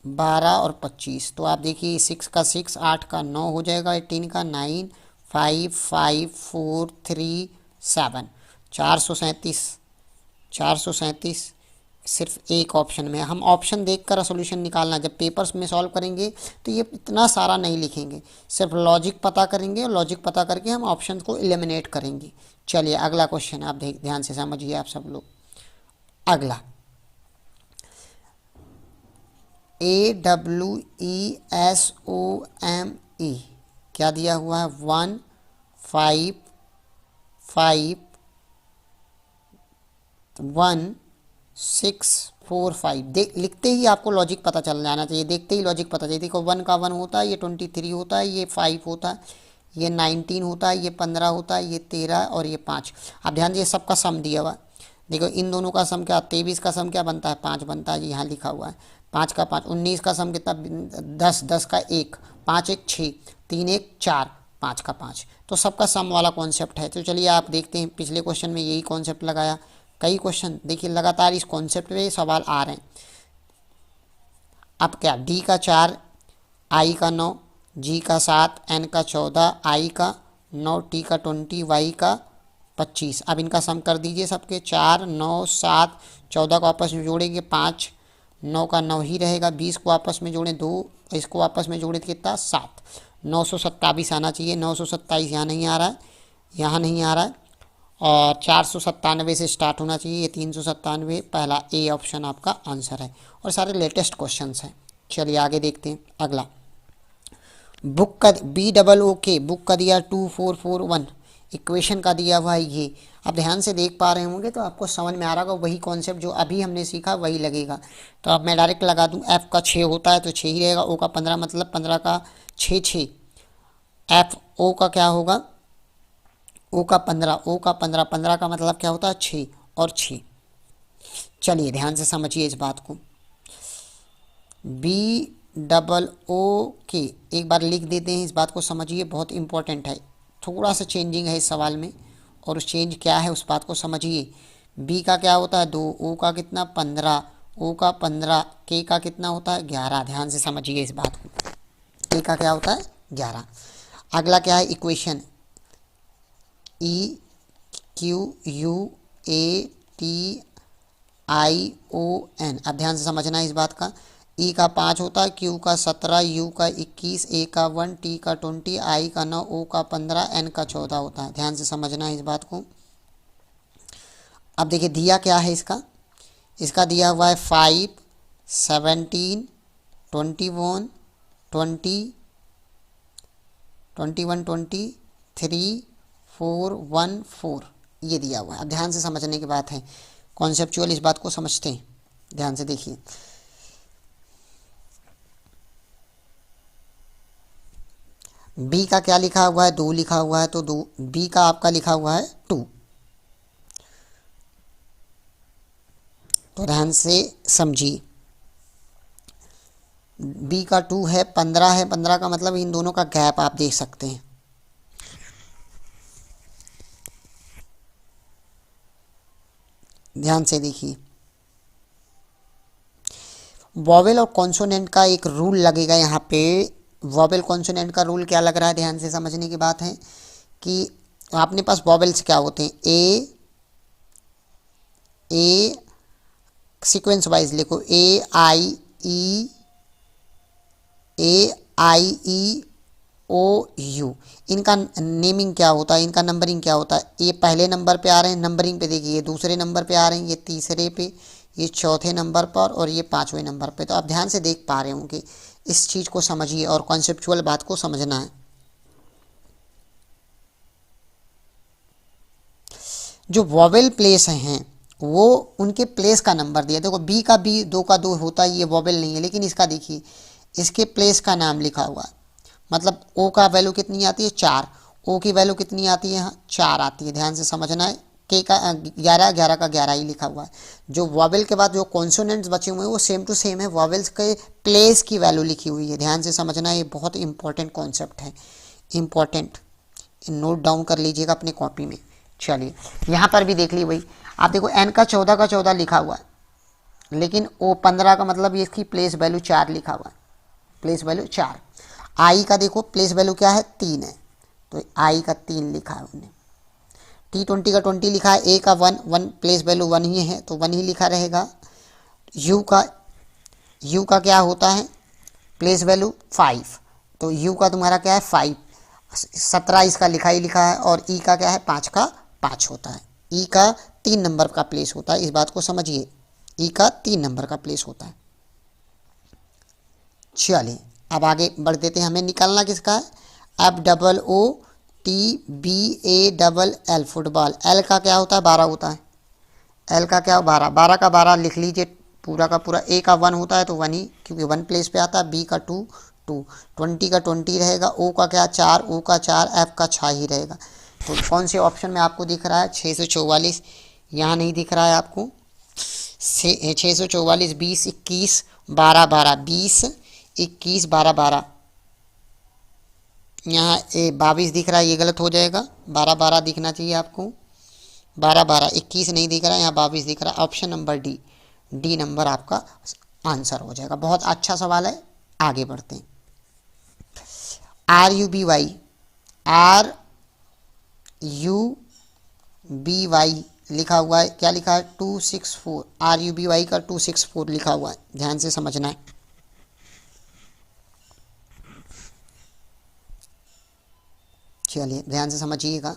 12 और 25। तो आप देखिए 6 का 6, 8 का 9 हो जाएगा, 18 का 9 5 5 4 3 7, 437, 437 सिर्फ एक ऑप्शन में। हम ऑप्शन देखकर सॉल्यूशन निकालना, जब पेपर्स में सॉल्व करेंगे तो ये इतना सारा नहीं लिखेंगे, सिर्फ लॉजिक पता करेंगे और लॉजिक पता करके हम ऑप्शन को एलिमिनेट करेंगे। चलिए अगला क्वेश्चन आप ध्यान से समझिए आप सब लोग। अगला AWESOME, क्या दिया हुआ है, 1 5 5 1 6 4 5। देख लिखते ही आपको लॉजिक पता चल जाना चाहिए, देखते ही लॉजिक पता चाहिए। देखो 1 का 1 होता है, ये 23 होता है, ये 5 होता है, ये 19 होता है, ये 15 होता है, ये 13 और ये 5। आप ध्यान दीजिए सबका सम दिया हुआ है। देखो इन दोनों का सम क्या, 23 का सम क्या बनता है 5 बनता है, यहाँ लिखा हुआ है 5 का 5। 19 का सम कितना 10, 10 का 1, 5 1 6, 3 1 4, 5 का 5, तो सबका सम वाला कॉन्सेप्ट है। तो चलिए आप देखते हैं, पिछले क्वेश्चन में यही कॉन्सेप्ट लगाया, कई क्वेश्चन देखिए लगातार इस कॉन्सेप्ट पे सवाल आ रहे हैं। अब क्या, डी का 4, आई का 9, जी का 7, एन का 14, आई का 9, टी का 20, वाई का 25। अब इनका सम कर दीजिए सबके, 4, 9, 7, 14 को आपस में जोड़ेंगे 5, 9 का 9 ही रहेगा, 20 को आपस में जोड़ें 2, इसको आपस में जोड़े कितना 7, 927 आना चाहिए। 927 यहाँ नहीं आ रहा है, यहाँ नहीं आ रहा है, और 497 से स्टार्ट होना चाहिए, ये 397, पहला ए ऑप्शन आपका आंसर है। और सारे लेटेस्ट क्वेश्चंस हैं। चलिए आगे देखते हैं अगला। बुक का BOOK बुक का दिया 2441, इक्वेशन का दिया हुआ है ये। आप ध्यान से देख पा रहे होंगे तो आपको समझ में आ रहा होगा, वही कॉन्सेप्ट जो अभी हमने सीखा वही लगेगा। तो अब मैं डायरेक्ट लगा दूं, एफ का 6 होता है तो 6 ही रहेगा, ओ का 15 मतलब 15 का 6 6, एफ ओ का क्या होगा, ओ का 15, ओ का 15, 15 का मतलब क्या होता है 6 और 6। चलिए ध्यान से समझिए इस बात को। BOOK एक बार लिख देते हैं, इस बात को समझिए, बहुत इंपॉर्टेंट है। थोड़ा सा चेंजिंग है इस सवाल में, और उस चेंज क्या है उस बात को समझिए। बी का क्या होता है 2, ओ का कितना 15, ओ का 15, के का कितना होता है 11। ध्यान से समझिए इस बात को, के का क्या होता है 11। अगला क्या है इक्वेशन, EQUATION। अब ध्यान से समझना है इस बात का। ई का 5 होता है, क्यू का 17, यू का 21, ए का 1, टी का 20, आई का 9, ओ का 15, एन का 14 होता है। ध्यान से समझना है इस बात को। अब देखिए दिया क्या है इसका, इसका दिया हुआ है 5, 17, 21, 20, 21, 20, 3, 4, 1, 4, ये दिया हुआ है। अब ध्यान से समझने की बात है, कॉन्सेप्चुअल इस बात को समझते हैं। ध्यान से देखिए, बी का क्या लिखा हुआ है 2 लिखा हुआ है, तो 2, बी का आपका लिखा हुआ है 2। तो ध्यान से समझिए, बी का 2 है, 15 है, 15 का मतलब इन दोनों का गैप आप देख सकते हैं। ध्यान से देखिए, वॉवेल और कॉन्सोनेंट का एक रूल लगेगा यहाँ पे। वॉवेल कॉन्सोनेंट का रूल क्या लग रहा है, ध्यान से समझने की बात है कि अपने पास वॉवेल्स क्या होते हैं, ए सीक्वेंस वाइज लिखो, AIE, OU। इनका नेमिंग क्या होता है, इनका नंबरिंग क्या होता है, ये पहले नंबर पे आ रहे हैं नंबरिंग पे, देखिए ये दूसरे नंबर पे आ रहे हैं, ये तीसरे पे, ये चौथे नंबर पर, और ये 5वें नंबर पे। तो आप ध्यान से देख पा रहे होंगे, इस चीज़ को समझिए और कॉन्सेप्चुअल बात को समझना है। जो वॉवेल प्लेस हैं वो उनके प्लेस का नंबर दिया। देखो बी का 2 का 2 होता है, ये वॉवेल नहीं है, लेकिन इसका देखिए इसके प्लेस का नाम लिखा हुआ है। मतलब ओ का वैल्यू कितनी आती है 4, ओ की वैल्यू कितनी आती है यहाँ 4 आती है। ध्यान से समझना है, के का 11, 11 का 11 ही लिखा हुआ है। जो वॉवेल के बाद जो कॉन्सोनेंट्स बचे हुए हैं वो सेम टू सेम है, वॉवेल्स के प्लेस की वैल्यू लिखी हुई है। ध्यान से समझना है, ये बहुत इंपॉर्टेंट कॉन्सेप्ट है, इंपॉर्टेंट, नोट डाउन कर लीजिएगा अपनी कॉपी में। चलिए यहाँ पर भी देख ली वही, आप देखो एन का 14 का 14 लिखा हुआ है, लेकिन ओ 15 का मतलब ये इसकी प्लेस वैल्यू 4 लिखा हुआ है, प्लेस वैल्यू 4। आई का देखो प्लेस वैल्यू क्या है 3 है, तो आई का 3 लिखा है उन्हें। T20 का 20 लिखा है, ए का 1, 1 प्लेस वैल्यू 1 ही है तो 1 ही लिखा रहेगा। यू का क्या होता है प्लेस वैल्यू 5, तो यू का तुम्हारा क्या है 5, 17 इसका लिखा ही लिखा है। और ई का क्या है 5 का 5 होता है, ई का 3 नंबर का प्लेस होता है, इस बात को समझिए, ई का 3 नंबर का प्लेस होता है। चलिए अब आगे बढ़ देते हैं, हमें निकालना किसका है, FOOTBALL फुटबॉल। एल का क्या होता है 12 होता है, एल का क्या 12, 12 का 12 लिख लीजिए पूरा का पूरा। ए का 1 होता है तो 1 ही, क्योंकि 1 प्लेस पे आता है। बी का 2, 2, 20 का 20 रहेगा। ओ का क्या 4, ओ का 4, एफ का 6 ही रहेगा। तो कौन से ऑप्शन में आपको दिख रहा है 644, यहाँ नहीं दिख रहा है आपको, 644, 20, 21, 12, 12, 20, 21, 12, 12, यहाँ ए 22 दिख रहा है, ये गलत हो जाएगा, 12 12 दिखना चाहिए आपको, 12 12 21 नहीं दिख रहा है, यहाँ 22 दिख रहा है। Option number D, D number आपका आंसर हो जाएगा। बहुत अच्छा सवाल है, आगे बढ़ते हैं। RUBY, RUBY लिखा हुआ है, क्या लिखा है 264, RUBY का 264 लिखा हुआ है, ध्यान से समझना है। चलिए ध्यान से समझिएगा,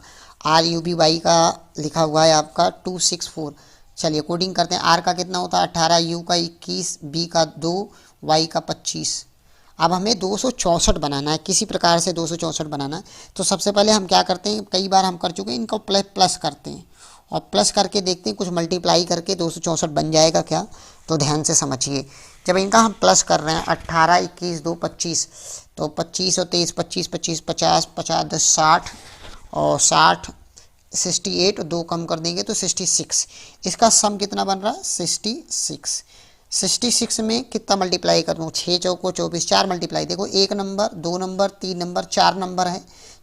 RUBY का लिखा हुआ है आपका 264। चलिए कोडिंग करते हैं। R का कितना होता है 18, U का 21, B का 2, Y का 25। अब हमें 264 बनाना है, किसी प्रकार से 264 बनाना है। तो सबसे पहले हम क्या करते हैं, कई बार हम कर चुके हैं, इनको प्लस करते हैं और प्लस करके देखते हैं कुछ मल्टीप्लाई करके 264 बन जाएगा क्या। तो ध्यान से समझिए, जब इनका हम प्लस कर रहे हैं 18 21 2 25, तो 25 और 23 25 25 50 50 10 60 और 60 68 और 2 कम कर देंगे तो 66। इसका सम कितना बन रहा है 66। 66 में कितना मल्टीप्लाई कर दूँ, 6 चौको 24, 4 मल्टीप्लाई, देखो 1 नंबर 2 नंबर 3 नंबर 4 नंबर है,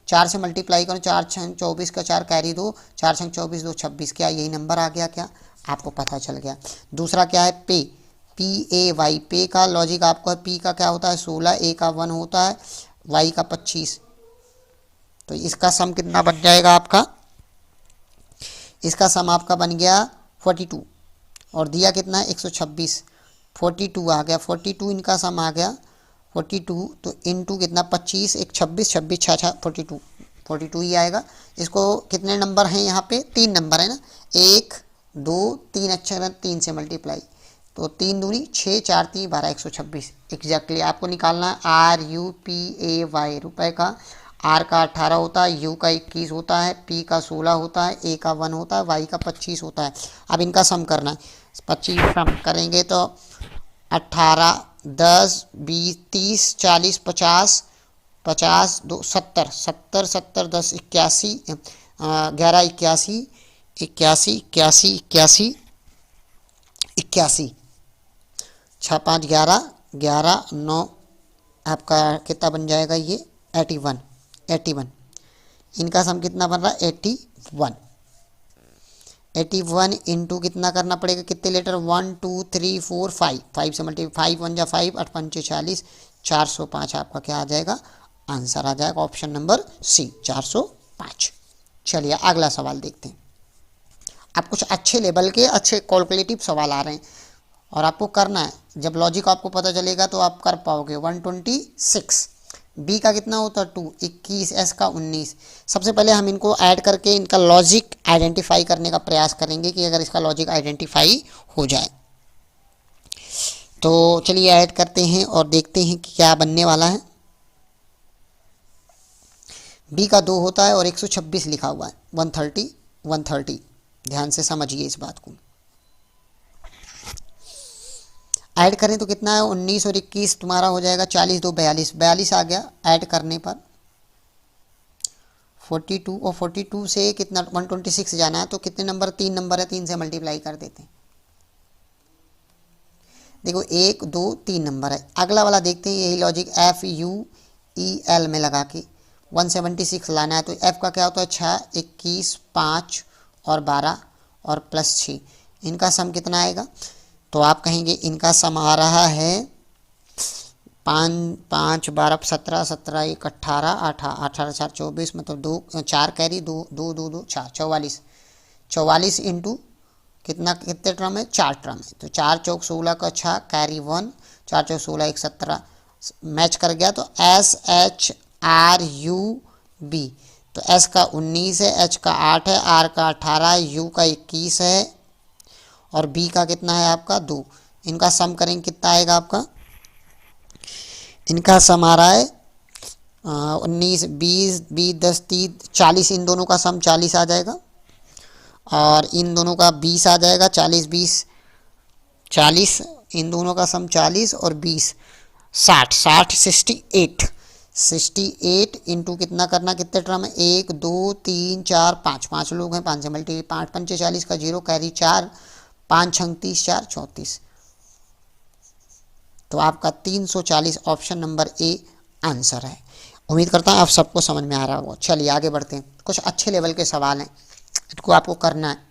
4 से मल्टीप्लाई करो, 4 छंग 24 का 4 कैरी 2, 4 छंग 24 2 26, क्या यही नंबर आ गया, क्या आपको पता चल गया। दूसरा क्या है पे, PAY, पे का लॉजिक आपको है, P का क्या होता है 16, A का 1 होता है, Y का 25। तो इसका सम कितना बन जाएगा आपका, इसका सम आपका बन गया 42 और दिया कितना है 126, 42 आ गया, 42 इनका सम आ गया 42। तो इनटू कितना 25 1 26 26 6 42, 42 ही आएगा। इसको कितने नंबर हैं यहाँ पे, 3 नंबर है ना, 1 2 3, अच्छा 3 से मल्टीप्लाई, तो 3 दूनी 6 4 3 12 126 एग्जैक्टली आपको निकालना है। RUPAY रुपए का, R का 18 होता है, U का 21 होता है, P का 16 होता है, A का 1 होता है, Y का 25 होता है। अब इनका सम करना है, 25 सम करेंगे तो 18 10 20 30 40 50 50 2 70 70 70 10 81 11 81 81 81 81 81, 6 5 11 11 9, आपका कितना बन जाएगा ये 81 81। इनका सम कितना बन रहा है 81। 81 इंटू कितना करना पड़ेगा, कितने लेटर 1 2 3 4 5, 5 से मल्टीप्लाई, 5 1 जा 5 8 5 40, 405 आपका क्या आ जाएगा, आंसर आ जाएगा ऑप्शन नंबर सी 405। चलिए अगला सवाल देखते हैं। आप कुछ अच्छे लेवल के अच्छे कैलकुलेटिव सवाल आ रहे हैं और आपको करना है, जब लॉजिक आपको पता चलेगा तो आप कर पाओगे। 126, बी का कितना होता है 2, 21, एस का 19। सबसे पहले हम इनको ऐड करके इनका लॉजिक आइडेंटिफाई करने का प्रयास करेंगे कि अगर इसका लॉजिक आइडेंटिफाई हो जाए तो चलिए ऐड करते हैं और देखते हैं कि क्या बनने वाला है। बी का 2 होता है और 126 लिखा हुआ है, 130 130, ध्यान से समझिए इस बात को। ऐड करें तो कितना है 19 और 21 तुम्हारा हो जाएगा 40 2 42, 42 आ गया ऐड करने पर। 42 और 42 से कितना 126 जाना है तो कितने नंबर, 3 नंबर है, 3 से मल्टीप्लाई कर देते हैं। देखो 1 2 3 नंबर है। अगला वाला देखते हैं, यही लॉजिक FUEL में लगा के 176 लाना है। तो F का क्या होता है 6 21 5 और 12 और प्लस 6, इनका सम कितना आएगा, तो आप कहेंगे इनका सम आ रहा है 5 5 12 17 17 1 18 18 18 4 24, मतलब 2 4 कैरी 2 2 2 2 4 44 44 इंटू कितना, कितने टर्म है 4 टर्म है, तो 4 चौक 16 का 6 कैरी 1, 4 चौक 16 1 17 मैच कर गया। तो SHRUB, तो S का 19 है, H का 8 है, R का 18 है, U का 21 है और B का कितना है आपका 2। इनका सम करेंगे कितना आएगा आपका, इनका सम आ रहा है 19 20 20 10 30 40, इन दोनों का सम 40 आ जाएगा और इन दोनों का 20 आ जाएगा, 40 20 40, इन दोनों का सम 40 और 20 60 60 68 68 इंटू कितना करना, कितने टर्म है 1 2 3 4 5, 5 लोग हैं, 5 से मल्टीप्लाई 5 5 40 का 0 कैरी 4 5 36 4 34, तो आपका 340 ऑप्शन नंबर ए आंसर है। उम्मीद करता हूँ आप सबको समझ में आ रहा होगा। चलिए आगे बढ़ते हैं, कुछ अच्छे लेवल के सवाल हैं, इनको आपको करना है।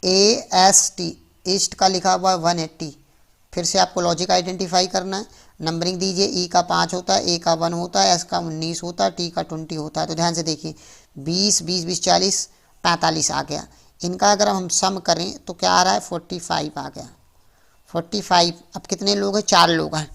EAST, ईस्ट का लिखा हुआ है 180, फिर से आपको लॉजिक आइडेंटिफाई करना है। नंबरिंग दीजिए, ई का 5 होता है, ए का 1 होता है, एस का 19 होता है, टी का 20 होता है। तो ध्यान से देखिए 20 20 20 40 45 आ गया। इनका अगर हम सम करें तो क्या आ रहा है 45 आ गया। 45, अब कितने लोग हैं, 4 लोग हैं,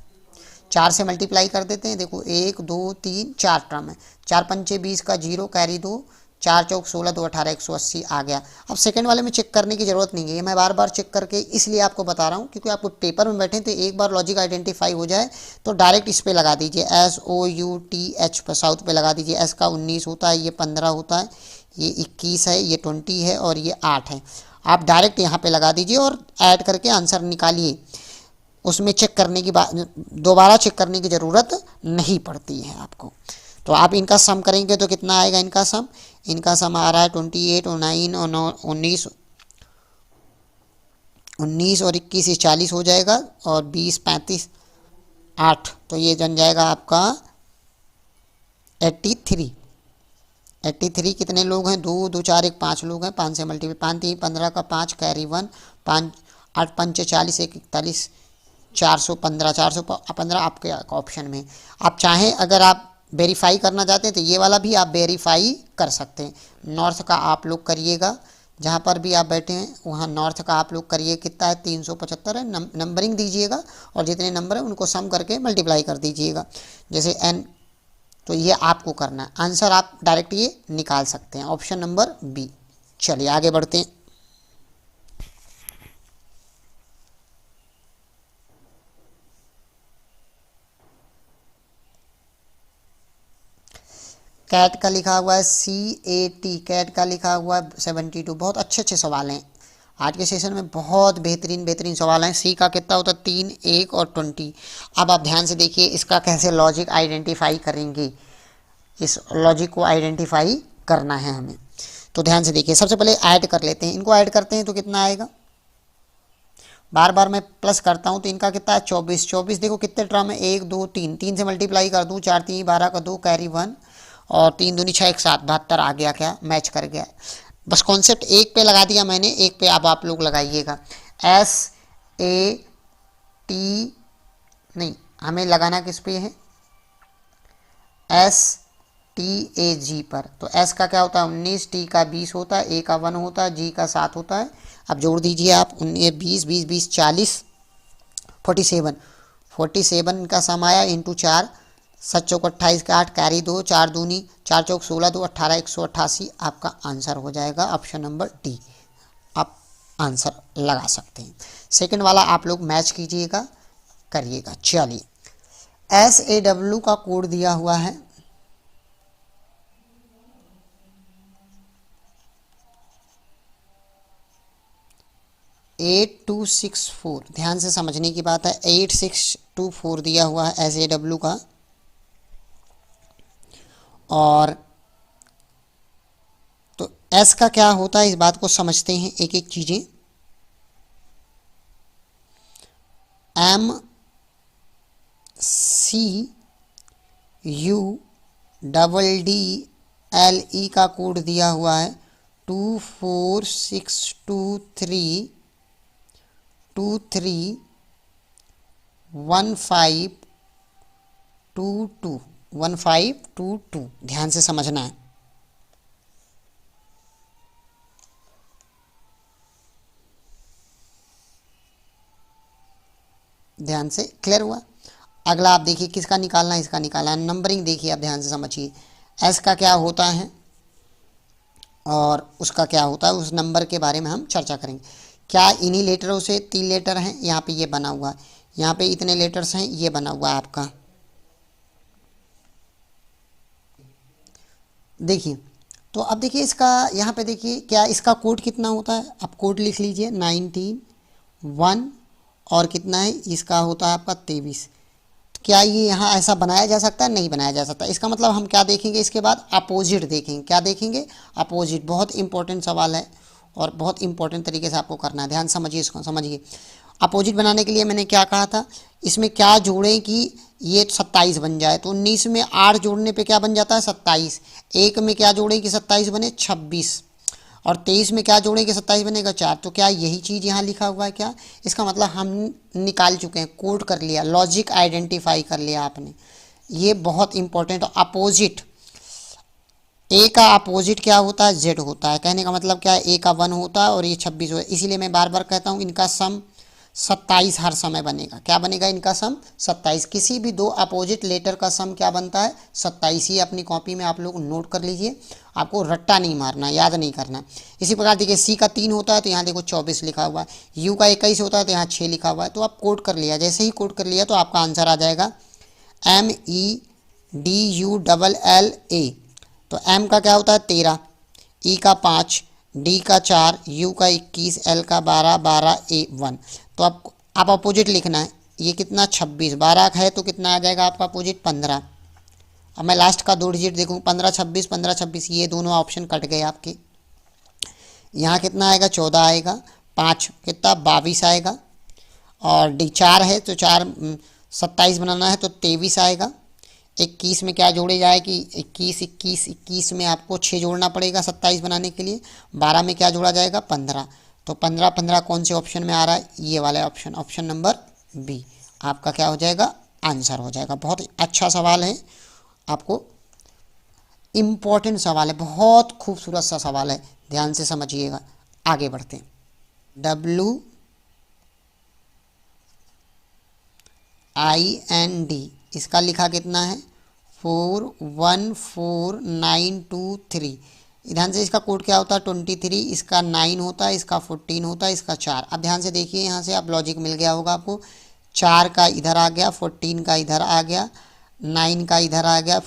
4 से मल्टीप्लाई कर देते हैं। देखो 1 2 3 4 टर्म है, 4 पंचे 20 का 0 कैरी 2, 4 चौक 16 2 18 180 आ गया। अब सेकंड वाले में चेक करने की ज़रूरत नहीं है, ये मैं बार बार चेक करके इसलिए आपको बता रहा हूँ क्योंकि आपको पेपर में बैठे तो एक बार लॉजिक आइडेंटिफाई हो जाए तो डायरेक्ट इस पे लगा दीजिए, SOUTH पर, साउथ पे लगा दीजिए। एस का 19 होता है, ये 15 होता है, ये 21 है, ये 20 है और ये 8 है। आप डायरेक्ट यहाँ पे लगा दीजिए और ऐड करके आंसर निकालिए। उसमें चेक करने की बात, दोबारा चेक करने की ज़रूरत नहीं पड़ती है आपको। तो आप इनका सम करेंगे तो कितना आएगा इनका सम, इनका सम आ रहा है 28 और 9 और 19 और 21 40 हो जाएगा, और 20 35 8, तो ये बन जाएगा आपका 83। कितने लोग हैं, 2 2 4 1 5 लोग हैं, 5 से मल्टीप्लाई, 5 3 15 का 5 कैरी 1, 5 8 पंचे 40 1 41, 415 415 आपके ऑप्शन में। आप चाहें अगर आप वेरीफाई करना चाहते हैं तो ये वाला भी आप वेरीफाई कर सकते हैं। नॉर्थ का आप लोग करिएगा, जहाँ पर भी आप बैठे हैं वहाँ नॉर्थ का आप लोग करिए, कितना है 375 है। नंबरिंग दीजिएगा और जितने नंबर हैं उनको सम करके मल्टीप्लाई कर दीजिएगा, जैसे n, तो ये आपको करना है। आंसर आप डायरेक्ट ये निकाल सकते हैं, ऑप्शन नंबर बी। चलिए आगे बढ़ते हैं। कैट का लिखा हुआ है CAT, कैट का लिखा हुआ है 72। बहुत अच्छे अच्छे सवाल हैं आज के सेशन में, बहुत बेहतरीन सवाल हैं। सी का कितना होता है 3 1 और 20। अब आप ध्यान से देखिए इसका कैसे लॉजिक आइडेंटिफाई करेंगे, इस लॉजिक को आइडेंटिफाई करना है हमें। तो ध्यान से देखिए, सबसे पहले ऐड कर लेते हैं, इनको ऐड करते हैं तो कितना आएगा, बार बार मैं प्लस करता हूँ तो इनका कितना है 24। 24 देखो कितने टर्म है, 1 2 3, 3 से मल्टीप्लाई कर दूँ, 4 3 12 का 2 कैरी 1 और 3 दूनी 6 1 7 72 आ गया, क्या मैच कर गया। बस कॉन्सेप्ट एक पे लगा दिया मैंने, एक पे अब आप लोग लगाइएगा। SAT नहीं, हमें लगाना किस पे है, STAG पर। तो S का क्या होता है 19, T का 20 होता है, A का 1 होता है, G का 7 होता है। अब जोड़ दीजिए आप 19 20 20 20 40 47, 47 का सम आया इंटू 4, 7 चौक 28 का 8 कैरी 2, 4 दूनी 4 चौक 16 2 18 188 आपका आंसर हो जाएगा, ऑप्शन नंबर डी। आप आंसर लगा सकते हैं। सेकंड वाला आप लोग मैच कीजिएगा, करिएगा। चलिए SAW का कोड दिया हुआ है, 8264। ध्यान से समझने की बात है, 8624 दिया हुआ है SAW का। और तो S का क्या होता है इस बात को समझते हैं, एक एक चीज़ें। MCUDDLE का कोड दिया हुआ है 246231522 ध्यान से समझना है। ध्यान से क्लियर हुआ। अगला आप देखिए किसका निकालना है, इसका निकालना है। नंबरिंग देखिए आप ध्यान से समझिए, एस का क्या होता है और उसका क्या होता है, उस नंबर के बारे में हम चर्चा करेंगे। क्या इन्हीं लेटरों से 3 लेटर हैं, यहाँ पे ये बना हुआ है, यहाँ पे इतने लेटर्स हैं, ये बना हुआ है आपका। देखिए तो अब देखिए इसका यहाँ पे देखिए क्या इसका कोड कितना होता है, आप कोड लिख लीजिए 191 और कितना है इसका होता है आपका 23। तो क्या ये यहाँ ऐसा बनाया जा सकता है, नहीं बनाया जा सकता। इसका मतलब हम क्या देखेंगे, इसके बाद अपोजिट देखेंगे। क्या देखेंगे, अपोजिट। बहुत इंपॉर्टेंट सवाल है और बहुत इंपॉर्टेंट तरीके से आपको करना है, ध्यान समझिए इसको, समझिए। अपोजिट बनाने के लिए मैंने क्या कहा था, इसमें क्या जोड़ें कि ये 27 बन जाए, तो 19 में 8 जोड़ने पे क्या बन जाता है 27, एक में क्या जोड़ें कि 27 बने 26, और 23 में क्या जोड़ें कि 27 बनेगा 4। तो क्या यही चीज़ यहाँ लिखा हुआ है क्या, इसका मतलब हम निकाल चुके हैं, कोड कर लिया, लॉजिक आइडेंटिफाई कर लिया आपने। ये बहुत इंपॉर्टेंट। अपोजिट, ए का अपोजिट क्या होता है, जेड होता है। कहने का मतलब क्या है, ए का 1 होता है और ये 26 होता है, इसीलिए मैं बार बार कहता हूँ इनका सम 27 हर समय बनेगा। क्या बनेगा इनका सम 27। किसी भी दो अपोजिट लेटर का सम क्या बनता है 27। ये अपनी कॉपी में आप लोग नोट कर लीजिए, आपको रट्टा नहीं मारना, याद नहीं करना। इसी प्रकार देखिए सी का 3 होता है तो यहाँ देखो 24 लिखा हुआ है, यू का 21 होता है तो यहाँ 6 लिखा हुआ है। तो आप कोड कर लिया, जैसे ही कोड कर लिया तो आपका आंसर आ जाएगा MEDULLA। तो एम का क्या होता है 13, ई का 5, डी का 4, यू का 21, एल का 12, 12 ए 1। तो आप अपोजिट लिखना है, ये कितना 26, 12 है तो कितना आ जाएगा आपका अपोजिट 15। अब मैं लास्ट का 2 डिजिट देखूँ, 15 26, 15 26, ये दोनों ऑप्शन कट गए आपके। यहाँ कितना आएगा 14 आएगा, 5 कितना 22 आएगा, और डी 4 है तो 4 27 बनाना है तो 23 आएगा। 21 में क्या जोड़े जाए कि 21 में आपको 6 जोड़ना पड़ेगा 27 बनाने के लिए। 12 में क्या जोड़ा जाएगा 15। तो 15 15 कौन से ऑप्शन में आ रहा है, ये वाला ऑप्शन, ऑप्शन नंबर बी आपका क्या हो जाएगा, आंसर हो जाएगा। बहुत अच्छा सवाल है, आपको इम्पोर्टेंट सवाल है, बहुत खूबसूरत सा सवाल है, ध्यान से समझिएगा। आगे बढ़ते हैं। WIND, इसका लिखा कितना है 414923। ध्यान से, इसका कोड क्या होता है 23, इसका 9 होता है, इसका 14 होता है, इसका 4। अब ध्यान से देखिए, यहाँ से आप लॉजिक मिल गया होगा आपको। 4 का इधर आ गया, 14 का इधर आ गया, 9 का इधर आ गया,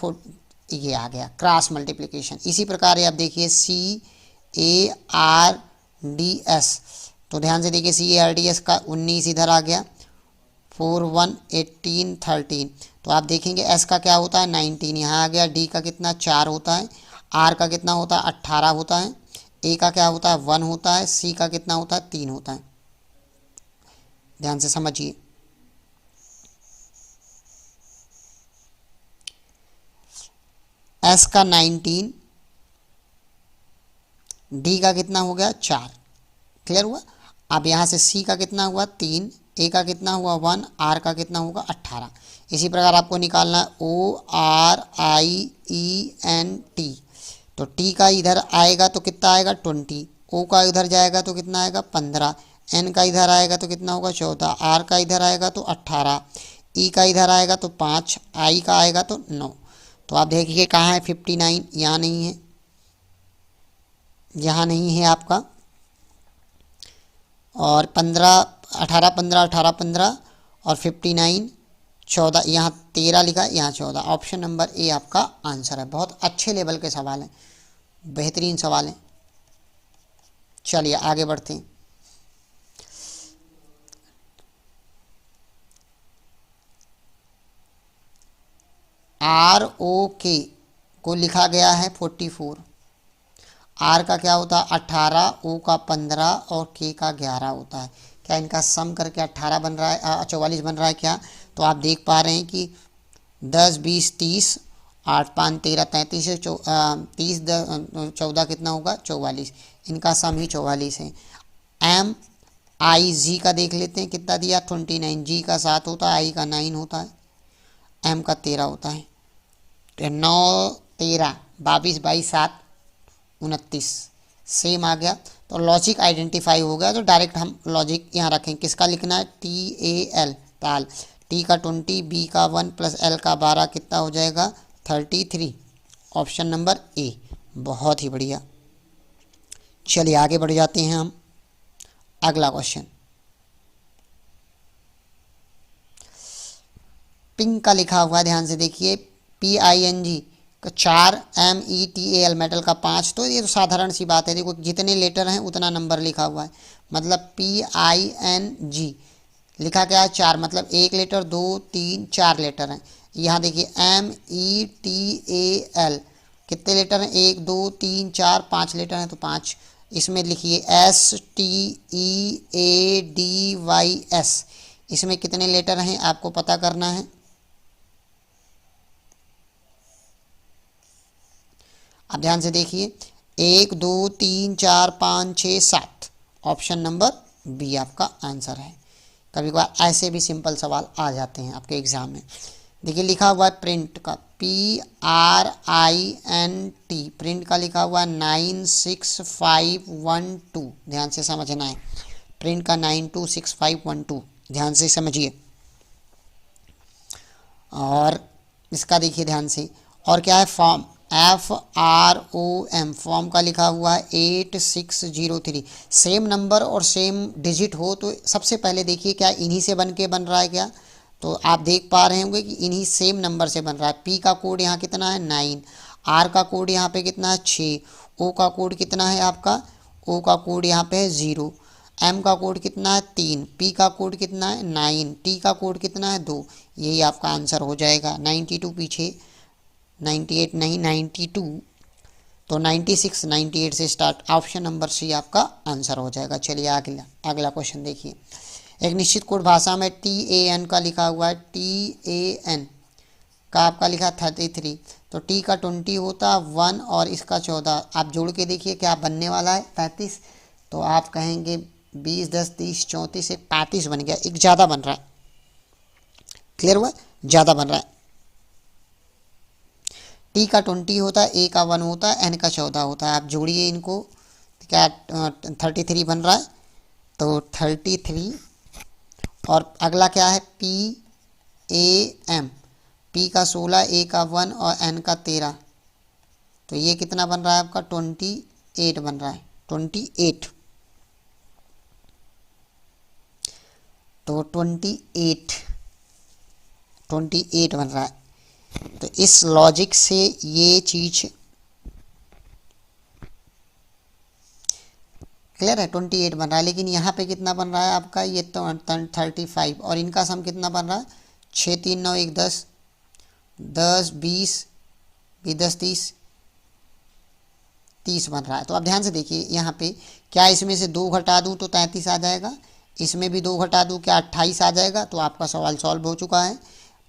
ये आ गया क्रॉस मल्टीप्लिकेशन। इसी प्रकार आप देखिए CARDS, तो ध्यान से देखिए CARDS का 19 इधर आ गया, 4 1 18 13। तो आप देखेंगे एस का क्या होता है 19, यहाँ आ गया। डी का कितना 4 होता है, आर का कितना होता है 18 होता है, ए का क्या होता है 1 होता है, सी का कितना होता है 3 होता है। ध्यान से समझिए। एस का 19, डी का कितना हो गया 4, क्लियर हुआ। अब यहाँ से सी का कितना हुआ 3, ए का कितना हुआ 1, आर का कितना होगा 18। इसी प्रकार आपको निकालना है ORIENT। तो टी का इधर आएगा तो कितना आएगा 20, ओ का इधर जाएगा तो कितना आएगा 15, एन का इधर आएगा तो कितना होगा 14, आर का इधर आएगा तो 18, ई का इधर आएगा तो 5, आई का आएगा तो 9। तो आप देखिए कहाँ है 59, यहाँ नहीं है, यहाँ नहीं है आपका। और 15 18 15 18 15 और 59 14, यहाँ 13 लिखा, यहाँ 14। ऑप्शन नंबर ए आपका आंसर है। बहुत अच्छे लेवल के सवाल हैं, बेहतरीन सवाल हैं। चलिए आगे बढ़ते हैं। ROK को लिखा गया है 44। आर का क्या होता है 18, ओ का 15 और के का 11 होता है। क्या इनका सम करके 18 बन रहा है, 44 बन रहा है क्या। तो आप देख पा रहे हैं कि 10 20 30, 8 5 13 33 से 30 14 कितना होगा 44। इनका सम ही 44 है। MIG का देख लेते हैं कितना दिया 29, जी का 7 होता है, आई का 9 होता है, एम का 13 होता है। 9 13 22 22 7 29 सेम आ गया। तो लॉजिक आइडेंटिफाई हो गया। तो डायरेक्ट हम लॉजिक यहाँ रखें, किसका लिखना है TAL, ताल। टी का 20, बी का 1 प्लस एल का 12 कितना हो जाएगा 33। ऑप्शन नंबर ए, बहुत ही बढ़िया। चलिए आगे बढ़ जाते हैं हम। अगला क्वेश्चन पिंक का लिखा हुआ है, ध्यान से देखिए PING का 4, METAL मेटल का 5। तो ये तो साधारण सी बात है, देखो जितने लेटर हैं उतना नंबर लिखा हुआ है। मतलब PING लिखा क्या है 4, मतलब एक लेटर 2 3 4 लेटर हैं। यहाँ देखिए METAL कितने लेटर हैं 1 2 3 4 5 लेटर हैं, तो 5। इसमें लिखिए STEADYS, इसमें कितने लेटर हैं आपको पता करना है। आप ध्यान से देखिए, 1 2 3 4 5 6 7, ऑप्शन नंबर बी आपका आंसर है। कभी कभार ऐसे भी सिंपल सवाल आ जाते हैं आपके एग्जाम में। देखिए लिखा हुआ है प्रिंट का, PRINT, प्रिंट का लिखा हुआ है 96512, ध्यान से समझना है। प्रिंट का 926512, ध्यान से समझिए। और इसका देखिए ध्यान से, और क्या है फॉर्म, FROM, फॉर्म का लिखा हुआ है 8603। सेम नंबर और सेम डिजिट हो तो सबसे पहले देखिए क्या इन्हीं से बन रहा है क्या, तो आप देख पा रहे होंगे कि इन्हीं सेम नंबर से बन रहा है। P का कोड यहाँ कितना है 9, R का कोड यहाँ पे कितना है 6, O का कोड कितना है आपका, O का कोड यहाँ पे है 0, M का कोड कितना है 3, P का कोड कितना है 9, T का कोड कितना है 2। यही आपका आंसर हो जाएगा। 92 पीछे, 98 नहीं 92, तो 96 98 से स्टार्ट, ऑप्शन नंबर सी आपका आंसर हो जाएगा। चलिए अगला क्वेश्चन देखिए। एक निश्चित कोड भाषा में TAN का लिखा हुआ है, TAN का आपका लिखा 33, तो T का 20 होता है 1 और इसका 14, आप जोड़ के देखिए क्या बनने वाला है 35, तो आप कहेंगे 20 10 30 34 से 35 बन गया, एक ज़्यादा बन रहा है। क्लियर हुआ, ज़्यादा बन रहा है। T का 20 होता है, A का 1 होता है, N का 14 होता है, आप जोड़िए इनको, क्या 33 बन रहा है, तो 33। और अगला क्या है PAM, P का 16, A का 1 और N का 13, तो ये कितना बन रहा है आपका 28 बन रहा है, 28, तो 28 बन रहा है। तो इस लॉजिक से ये चीज क्लियर है, 28 बन रहा है। लेकिन यहाँ पे कितना बन रहा है आपका, ये तो 35, और इनका सम कितना बन रहा है 6 3 9 1 10 10 20 10 30 बन रहा है। तो आप ध्यान से देखिए यहाँ पे, क्या इसमें से 2 घटा दूँ तो 33 आ जाएगा, इसमें भी 2 घटा दूँ क्या 28 आ जाएगा, तो आपका सवाल सॉल्व हो चुका है।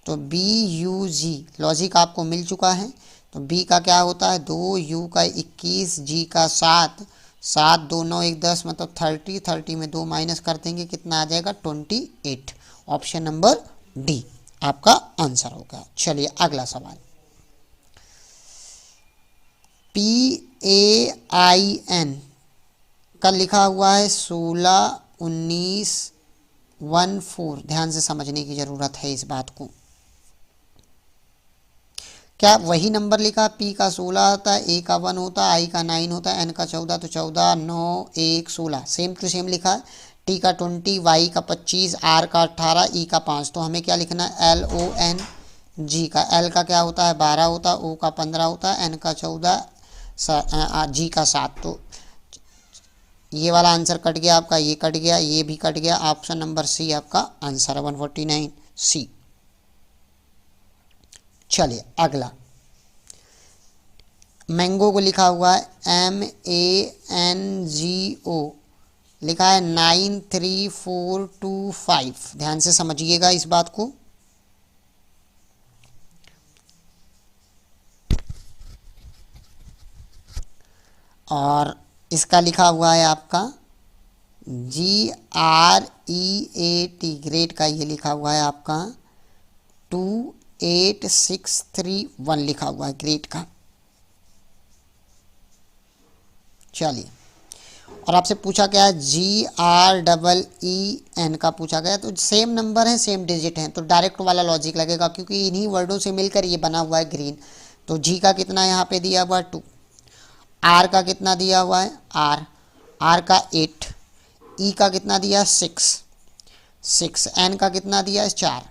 तो BUG लॉजिक आपको मिल चुका है। तो B का क्या होता है 2, U का 21, G का 7, 7 2 9 1 10, मतलब 30 में 2 माइनस कर देंगे कितना आ जाएगा 28, ऑप्शन नंबर डी आपका आंसर होगा। चलिए अगला सवाल, PAIN का लिखा हुआ है 16 19 14, ध्यान से समझने की ज़रूरत है इस बात को। क्या वही नंबर लिखा, P का 16 होता है, A का 1 होता है, I का 9 होता है, N का 14, तो 14 9 1 16, सेम टू सेम लिखा है। T का 20, Y का 25, R का 18, E का 5, तो हमें क्या लिखना है LON। G का, L का क्या होता है 12 होता है, O का 15 होता है, N का 14, G का 7, तो ये वाला आंसर कट गया आपका, ये कट गया, ये भी कट गया, ऑप्शन नंबर सी आपका आंसर है 149 सी। चलिए अगला, मैंगो को लिखा हुआ है MANGO, लिखा है 93425, ध्यान से समझिएगा इस बात को। और इसका लिखा हुआ है आपका GREAT, ग्रेट का ये लिखा हुआ है आपका 28631 लिखा हुआ है ग्रेट का। चलिए, और आपसे पूछा गया GREEN का पूछा गया, तो सेम नंबर है सेम डिजिट हैं, तो डायरेक्ट वाला लॉजिक लगेगा क्योंकि इन्हीं वर्डों से मिलकर ये बना हुआ है ग्रीन। तो G का कितना यहाँ पे दिया हुआ है 2, R का कितना दिया हुआ है R का 8, E का कितना दिया 6, N का कितना दिया है 4,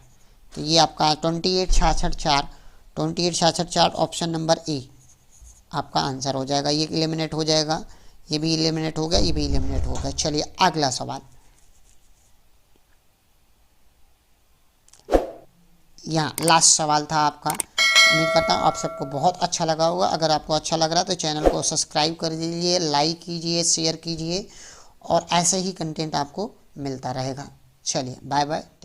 तो ये आपका 28 66 4, 28 66 4, ऑप्शन नंबर ए आपका आंसर हो जाएगा। ये एलिमिनेट हो जाएगा, ये भी एलिमिनेट हो गया, ये भी एलिमिनेट हो गया। चलिए अगला सवाल, यहाँ लास्ट सवाल था आपका, उम्मीद करता हूँ आप सबको बहुत अच्छा लगा होगा। अगर आपको अच्छा लग रहा है तो चैनल को सब्सक्राइब कर दीजिए, लाइक कीजिए, शेयर कीजिए और ऐसे ही कंटेंट आपको मिलता रहेगा। चलिए बाय बाय।